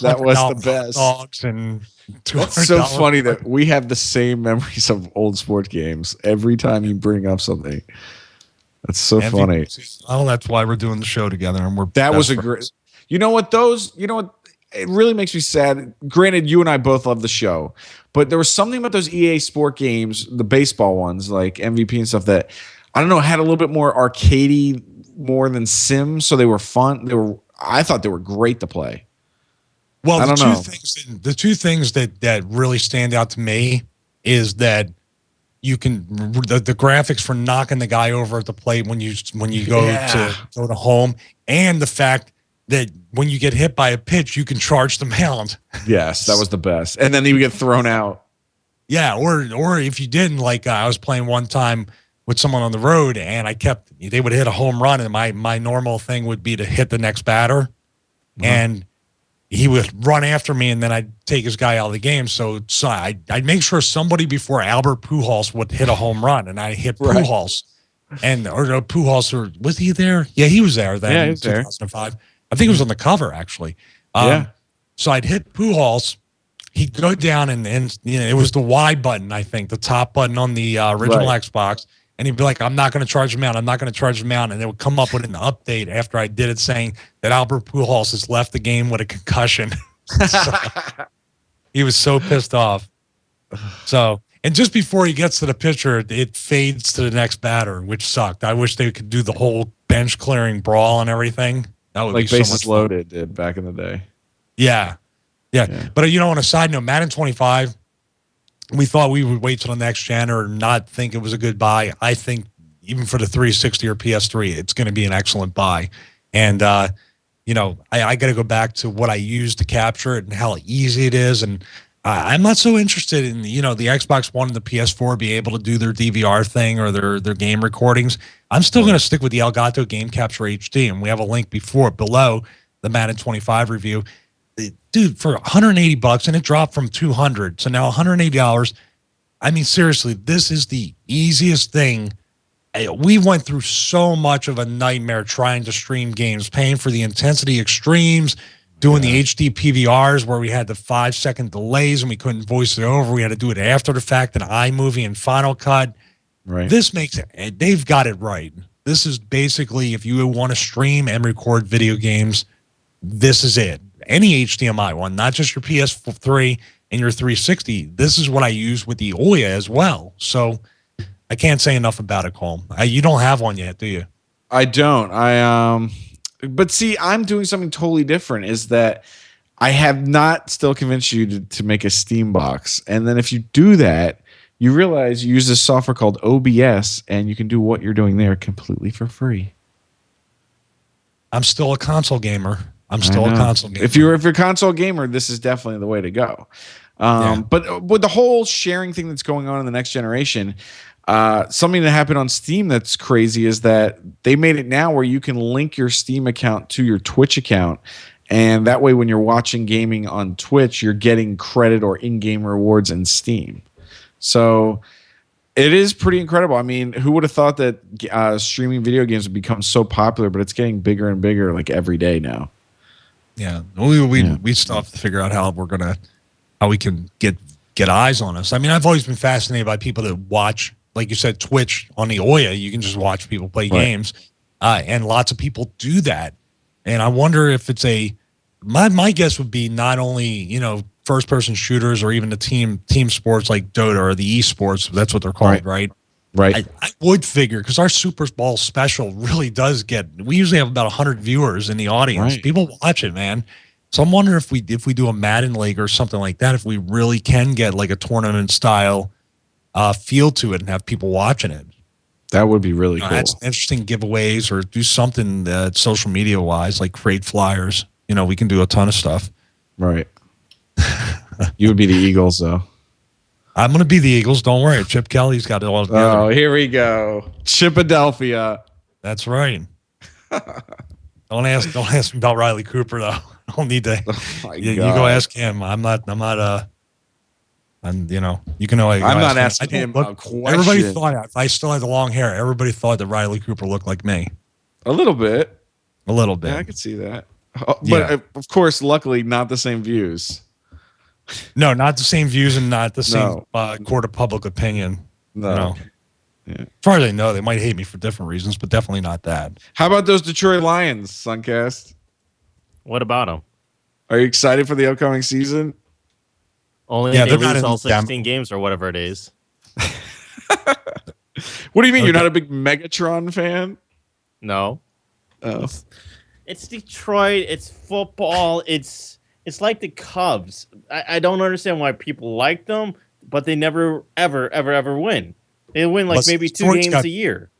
that was the best. Dogs and That's so funny that we have the same memories of old sport games every time you bring up something. That's so funny. Oh, that's why we're doing the show together, and that was a great. You know what? It really makes me sad. Granted, you and I both love the show, but there was something about those EA Sport games, the baseball ones like MVP and stuff, that I don't know, had a little bit more arcadey, more than Sims, so they were fun. I thought they were great to play. Well, the two things that really stand out to me is that you can the graphics for knocking the guy over at the plate when you go to home, and the fact that when you get hit by a pitch, you can charge the mound. Yes, that was the best. And then you get thrown out. Yeah, or if you didn't, I was playing one time with someone on the road, and they would hit a home run, and my normal thing would be to hit the next batter, and he would run after me, and then I'd take his guy out of the game. So I'd make sure somebody before Albert Pujols would hit a home run, and I hit Pujols. Or Pujols, was he there? Yeah, he was there then in 2005. I think it was on the cover, actually. So I'd hit Pujols. He'd go down, and it was the Y button, I think, the top button on the original Xbox. And he'd be like, I'm not going to charge him out. I'm not going to charge him out. And they would come up with an update after I did it saying that Albert Pujols has left the game with a concussion. He was so pissed off. And just before he gets to the pitcher, it fades to the next batter, which sucked. I wish they could do the whole bench clearing brawl and everything. That would be so much fun. Bases Loaded did back in the day. Yeah. But on a side note, Madden 25, we thought we would wait till the next gen or not think it was a good buy. I think even for the 360 or PS3, it's going to be an excellent buy. And, I got to go back to what I used to capture it and how easy it is. And I'm not so interested in, the Xbox One and the PS4 be able to do their DVR thing or their game recordings. I'm still going to stick with the Elgato Game Capture HD. And we have a link below the Madden 25 review. Dude, for $180, and it dropped from $200, so now $180. I mean, seriously, this is the easiest thing. We went through so much of a nightmare trying to stream games, paying for the intensity extremes, doing the HD PVRs where we had the 5-second delays and we couldn't voice it over. We had to do it after the fact in iMovie and Final Cut. Right. This makes it. They've got it right. This is basically, if you want to stream and record video games, this is it. Any HDMI one, not just your PS3 and your 360. This is what I use with the Ouya as well. So I can't say enough about it, Colm. You don't have one yet, do you? I don't. But see, I'm doing something totally different. Is that I have not still convinced you to make a Steam box, and then if you do that, you realize you use this software called OBS, and you can do what you're doing there completely for free. I'm still a console gamer. If you're a console gamer, this is definitely the way to go. But with the whole sharing thing that's going on in the next generation, Something that happened on Steam that's crazy is that they made it now where you can link your Steam account to your Twitch account. And that way, when you're watching gaming on Twitch, you're getting credit or in-game rewards in Steam. So it is pretty incredible. I mean, who would have thought that streaming video games would become so popular, but it's getting bigger and bigger like every day now. Yeah. We still have to figure out how we can get eyes on us. I mean, I've always been fascinated by people that watch, like you said, Twitch on the Ouya. You can just watch people play games. And lots of people do that. And I wonder if it's my guess would be not only, first person shooters or even the team sports like Dota or the esports. That's what they're called, right? Right. I would figure, because our Super Bowl special really does we usually have about 100 viewers in the audience. Right. People watch it, man. So I'm wondering if we do a Madden League or something like that, if we really can get like a tournament style feel to it and have people watching it. That would be really cool. That's interesting giveaways, or do something social media wise, like create flyers. We can do a ton of stuff. Right. You would be the Eagles, though. I'm going to be the Eagles. Don't worry. Chip Kelly's got it all together. Oh, here we go. Chipadelphia. That's right. Don't ask me about Riley Cooper, though. I don't need to. Oh you go ask him. I'm not. You can know. I'm not asking him a question. Everybody thought, if I still had the long hair, everybody thought that Riley Cooper looked like me. A little bit. Yeah, I could see that. But of course, luckily, not the same views. No, not the same views and not the same court of public opinion. No. Yeah. As far as I know, they might hate me for different reasons, but definitely not that. How about those Detroit Lions, Suncast? What about them? Are you excited for the upcoming season? Only they lose all 16 games or whatever it is. What do you mean? You're not a big Megatron fan? No. Oh. It's Detroit. It's football. It's like the Cubs. I don't understand why people like them, but they never, ever win. They win like maybe Detroit's 2 games a year.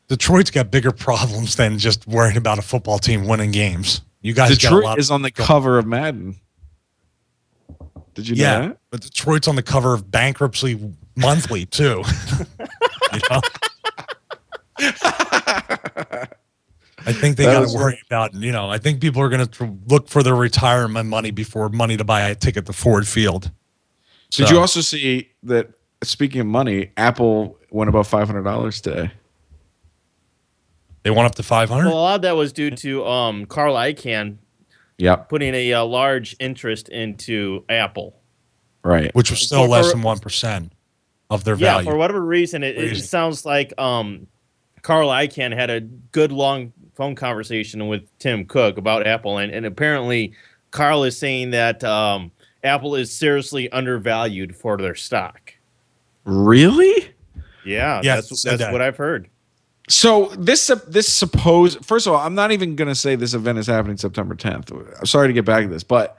Detroit's got bigger problems than just worrying about a football team winning games. You guys, Detroit is on the cover of Madden. Did you know that? But Detroit's on the cover of Bankruptcy Monthly too. I think they got to worry about, I think people are going to look for their retirement money before money to buy a ticket to Ford Field. So. Did you also see that, speaking of money, Apple went above $500 today? They went up to 500? Well, a lot of that was due to Carl Icahn putting a large interest into Apple. Right. Which was still less than 1% of their value. Yeah, for whatever reason, it sounds like Carl Icahn had a good long phone conversation with Tim Cook about Apple, and apparently Carl is saying that Apple is seriously undervalued for their stock. Really? Yeah, that's what I've heard. So this supposed, first of all, I'm not even going to say this event is happening September 10th. I'm sorry to get back to this, but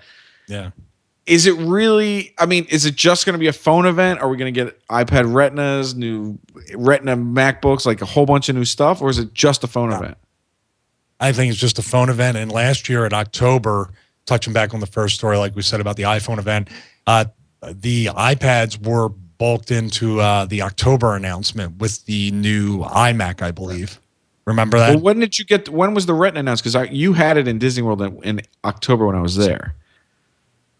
is it really, is it just going to be a phone event? Are we going to get iPad Retinas, new Retina MacBooks, like a whole bunch of new stuff? Or is it just a phone event? I think it's just a phone event. And last year in October, touching back on the first story, like we said about the iPhone event, the iPads were bulked into the October announcement with the new iMac, I believe. Remember that? Well, when was the Retina announced? Because you had it in Disney World in October when I was there.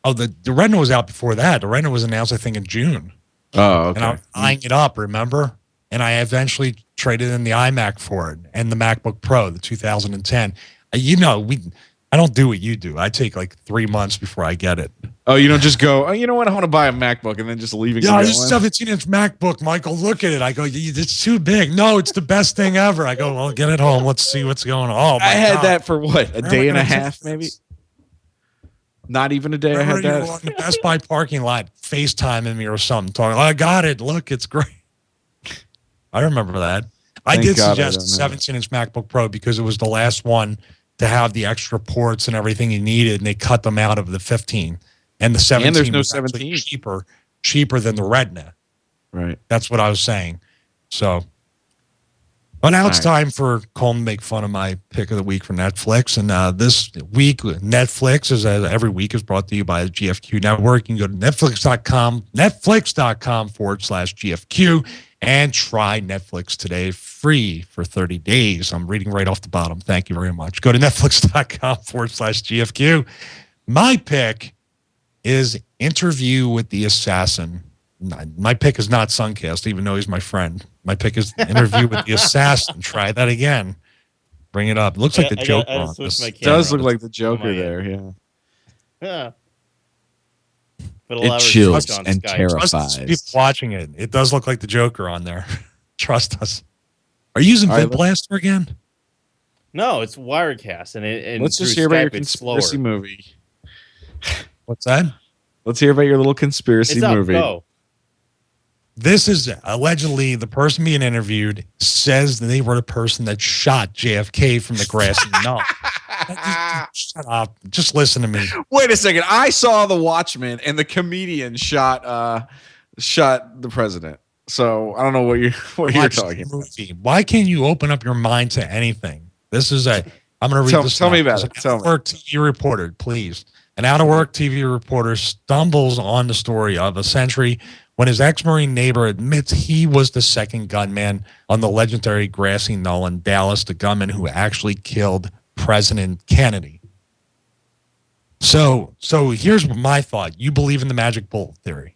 Oh, the Retina was out before that. The Retina was announced, I think, in June. Oh, okay. And I was eyeing it up, remember? And I eventually traded in the iMac for it and the MacBook Pro, the 2010. I don't do what you do. I take like 3 months before I get it. Oh, you don't just go, you know what? I want to buy a MacBook and then just leave it. Yeah, this 17-inch MacBook, Michael. Look at it. I go, it's too big. No, it's the best thing ever. I go, well, get it home. Let's see what's going on. Oh, I had that for what? A day and a half, maybe? Not even a day. I had that. You were in the Best Buy parking lot, FaceTiming me or something, talking. I got it. Look, it's great. I remember that. I did suggest a 17-inch MacBook Pro because it was the last one to have the extra ports and everything you needed, and they cut them out of the 15. And the 17 and there's no was 17 cheaper than the Retina. Right. That's what I was saying. So Well, now it's All right. time for Colm to make fun of my pick of the week for Netflix. And this week, Netflix, every week, is brought to you by the GFQ Network. You can go to netflix.com/GFQ, and try Netflix today free for 30 days. I'm reading right off the bottom. Thank you very much. Go to netflix.com/GFQ. My pick is Interview with the Assassin. My pick is not Suncast, even though he's my friend. My pick is Interview with the Assassin. Try that again. Bring it up. It looks like the Joker on this. It does look like the Joker there, yeah. Yeah. But It chills and terrifies. Trust us, people watching it. It does look like the Joker on there. Trust us. Are you using VidBlaster again? No, it's Wirecast. And let's just hear about your conspiracy movie. What's that? Let's hear about your little conspiracy movie. Go. This is allegedly the person being interviewed says that they were the person that shot JFK from the grassy knoll. Shut up. Just listen to me. Wait a second. I saw The Watchmen and the comedian shot the president. So I don't know what you're talking about. Why can't you open up your mind to anything? This is I'm going to read this. Tell me about it. Tell me. TV reporter, please. An out-of-work TV reporter stumbles on the story of a century when his ex-Marine neighbor admits he was the second gunman on the legendary grassy knoll in Dallas, the gunman who actually killed President Kennedy. So here's my thought. You believe in the magic bullet theory.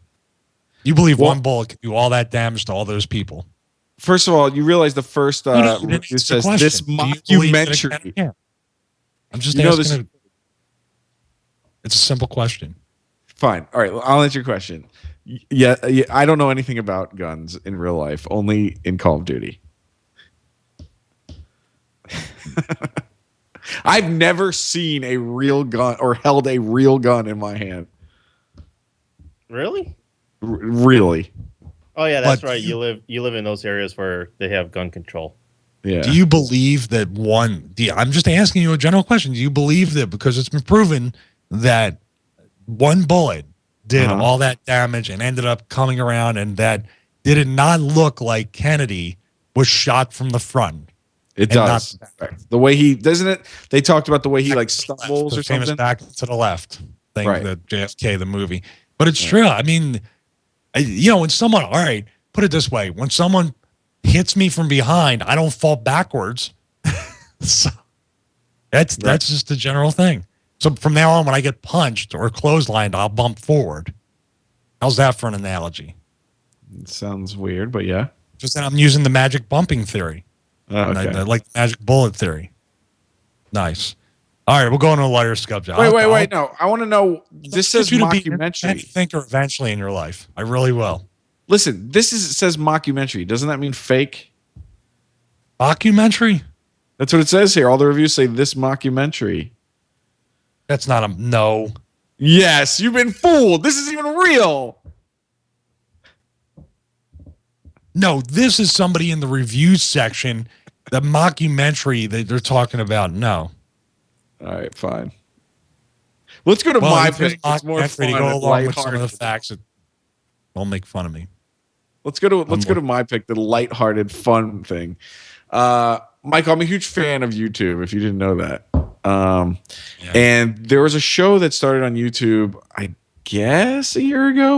You believe one bullet can do all that damage to all those people. First of all, you realize the first review says this mockumentary. Yeah. I'm just asking. It's a simple question. Fine. All right. I'll answer your question. Yeah, I don't know anything about guns in real life, only in Call of Duty. I've never seen a real gun or held a real gun in my hand. Really? Really? Oh yeah, that's right. You live in those areas where they have gun control. Yeah. Do you believe that I'm just asking you a general question. Do you believe that because it's been proven that one bullet did all that damage and ended up coming around, and that did it not look like Kennedy was shot from the front? It does. The way he doesn't it. They talked about the way he like stumbles or famous something. Back to the left thing, the JFK the movie. But it's true. I mean, when someone, all right, put it this way: when someone hits me from behind, I don't fall backwards. So that's just the general thing. So from now on, when I get punched or clotheslined, I'll bump forward. How's that for an analogy? It sounds weird, but yeah. Just that I'm using the magic bumping theory. Okay. I like the magic bullet theory. Nice. All right, we'll go into a lighter subject. Wait. No, I want to know. This says mockumentary. Thinker eventually in your life. I really will. Listen, it says mockumentary. Doesn't that mean fake? Mockumentary? That's what it says here. All the reviews say this mockumentary. That's not no. Yes, you've been fooled. This isn't even real. No, this is somebody in the reviews section. The mockumentary that they're talking about. No. All right, fine. Let's go to my pick. It's more fun. To go along with some of the facts that don't make fun of me. Let's go to my pick, the lighthearted, fun thing. Michael, I'm a huge fan of YouTube. If you didn't know that. And there was a show that started on YouTube, I guess a year ago,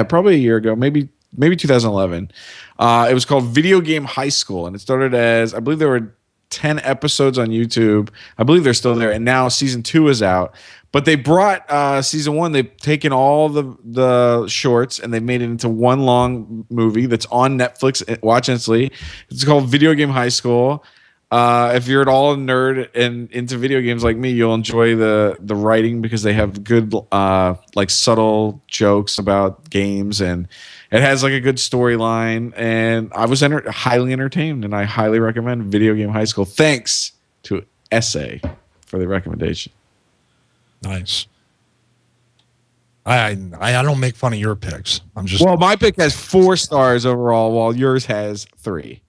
probably a year ago, maybe 2011. It was called Video Game High School, and it started as, I believe there were 10 episodes on YouTube. I believe they're still there, and now season 2 is out. But they brought season 1. They've taken all the shorts and they made it into one long movie that's on Netflix. Watch instantly. It's called Video Game High School. If you're at all a nerd and into video games like me, you'll enjoy the writing because they have good like subtle jokes about games, and it has like a good storyline. And I was highly entertained, and I highly recommend Video Game High School. Thanks to Essay for the recommendation. Nice. I don't make fun of your picks. My pick has 4 stars overall, while yours has 3.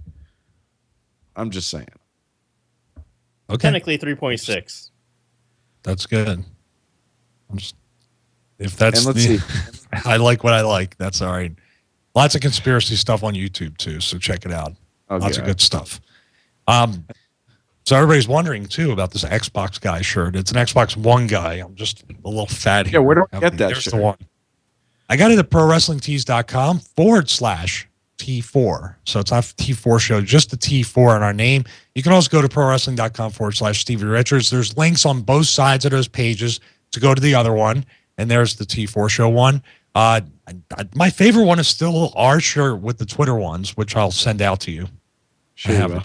I'm just saying. Okay. Technically 3.6. That's good. Let's see. I like what I like. That's all right. Lots of conspiracy stuff on YouTube too, so check it out. Lots of good stuff. So everybody's wondering too about this Xbox guy shirt. It's an Xbox One guy. I'm just a little fat here. Yeah, where do I get that There's shirt? the one. I got it at prowrestlingtees.com/T4. So it's not T4 show, just the T4 in our name. You can also go to prowrestling.com/Stevie Richards. There's links on both sides of those pages to go to the other one. And there's the T4 show one. My favorite one is still our shirt with the Twitter ones, which I'll send out to you. Sure, I have it.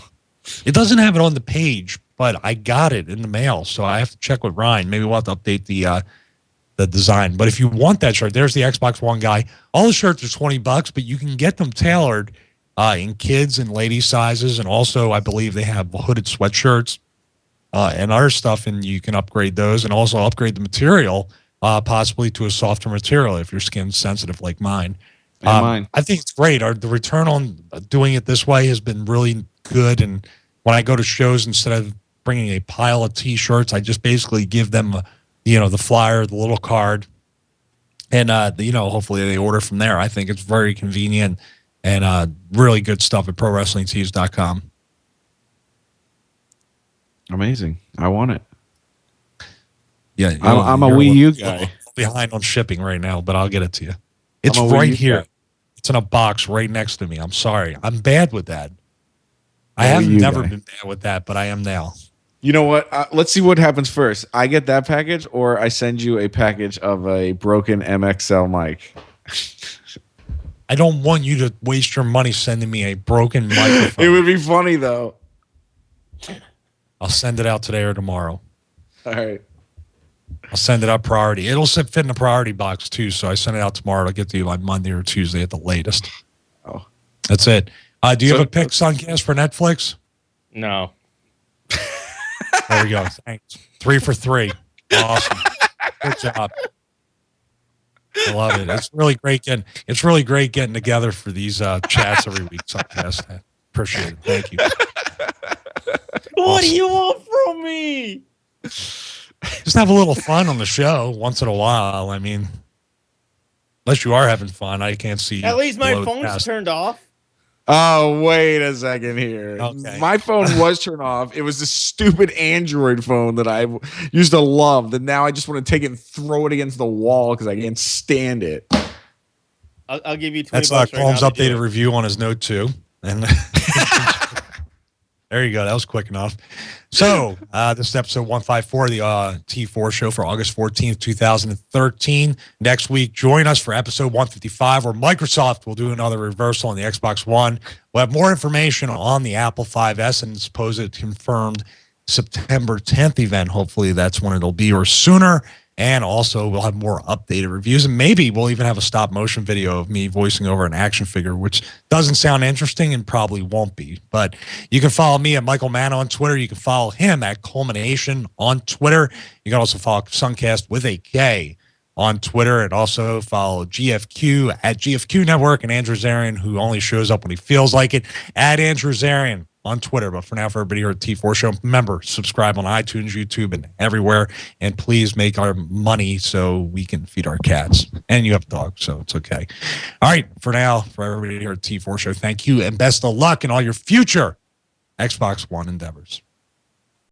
It doesn't have it on the page, but I got it in the mail, so I have to check with Ryan. Maybe we'll have to update the design. But if you want that shirt, there's the Xbox One guy. All the shirts are $20, but you can get them tailored in kids and ladies sizes, and also I believe they have hooded sweatshirts and other stuff, and you can upgrade those and also upgrade the material possibly to a softer material if your skin's sensitive like mine. Mine. I think it's great. The return on doing it this way has been really good. And when I go to shows, instead of bringing a pile of T-shirts, I just basically give them, the flyer, the little card, and hopefully they order from there. I think it's very convenient and really good stuff at prowrestlingtees.com. Amazing. I want it. Yeah, I'm a Wii U guy. Behind on shipping right now, but I'll get it to you. It's right here. It's in a box right next to me. I'm sorry. I'm bad with that. I have never been bad with that, but I am now. You know what? Let's see what happens first. I get that package, or I send you a package of a broken MXL mic. I don't want you to waste your money sending me a broken microphone. It would be funny, though. I'll send it out today or tomorrow. All right. I'll send it out priority. It'll fit in the priority box, too, so I send it out tomorrow. It'll get to you like Monday or Tuesday at the latest. Oh. That's it. Do you have a pick, Suncast, for Netflix? No. There we go. Thanks. 3 for 3. Awesome. Good job. I love it. It's really great getting together for these chats every week. Suncast. I appreciate it. Thank you. What do you want from me? Just have a little fun on the show once in a while. I mean, unless you are having fun, I can't see. At least my phone's turned off. Oh, wait a second here. Okay. My phone was turned off. It was this stupid Android phone that I used to love. That now I just want to take it and throw it against the wall because I can't stand it. I'll give you $20. That's Colm's updated review on his Note 2. And there you go. That was quick enough. So this is episode 154, the T4 show for August 14th, 2013. Next week, join us for episode 155, where Microsoft will do another reversal on the Xbox One. We'll have more information on the Apple 5S and supposed confirmed September 10th event. Hopefully that's when it'll be or sooner. And also we'll have more updated reviews, and maybe we'll even have a stop motion video of me voicing over an action figure, which doesn't sound interesting and probably won't be. But you can follow me at Michael Mann on Twitter. You can follow him at Culmination on Twitter. You can also follow Suncast with a K on Twitter, and also follow GFQ at GFQ Network, and Andrew Zarian, who only shows up when he feels like it, at Andrew Zarian on Twitter. But for now, for everybody here at T4 Show, remember, subscribe on iTunes, YouTube, and everywhere. And please make our money so we can feed our cats. And you have dogs, so it's okay. All right, for now, for everybody here at T4 Show, thank you and best of luck in all your future Xbox One endeavors.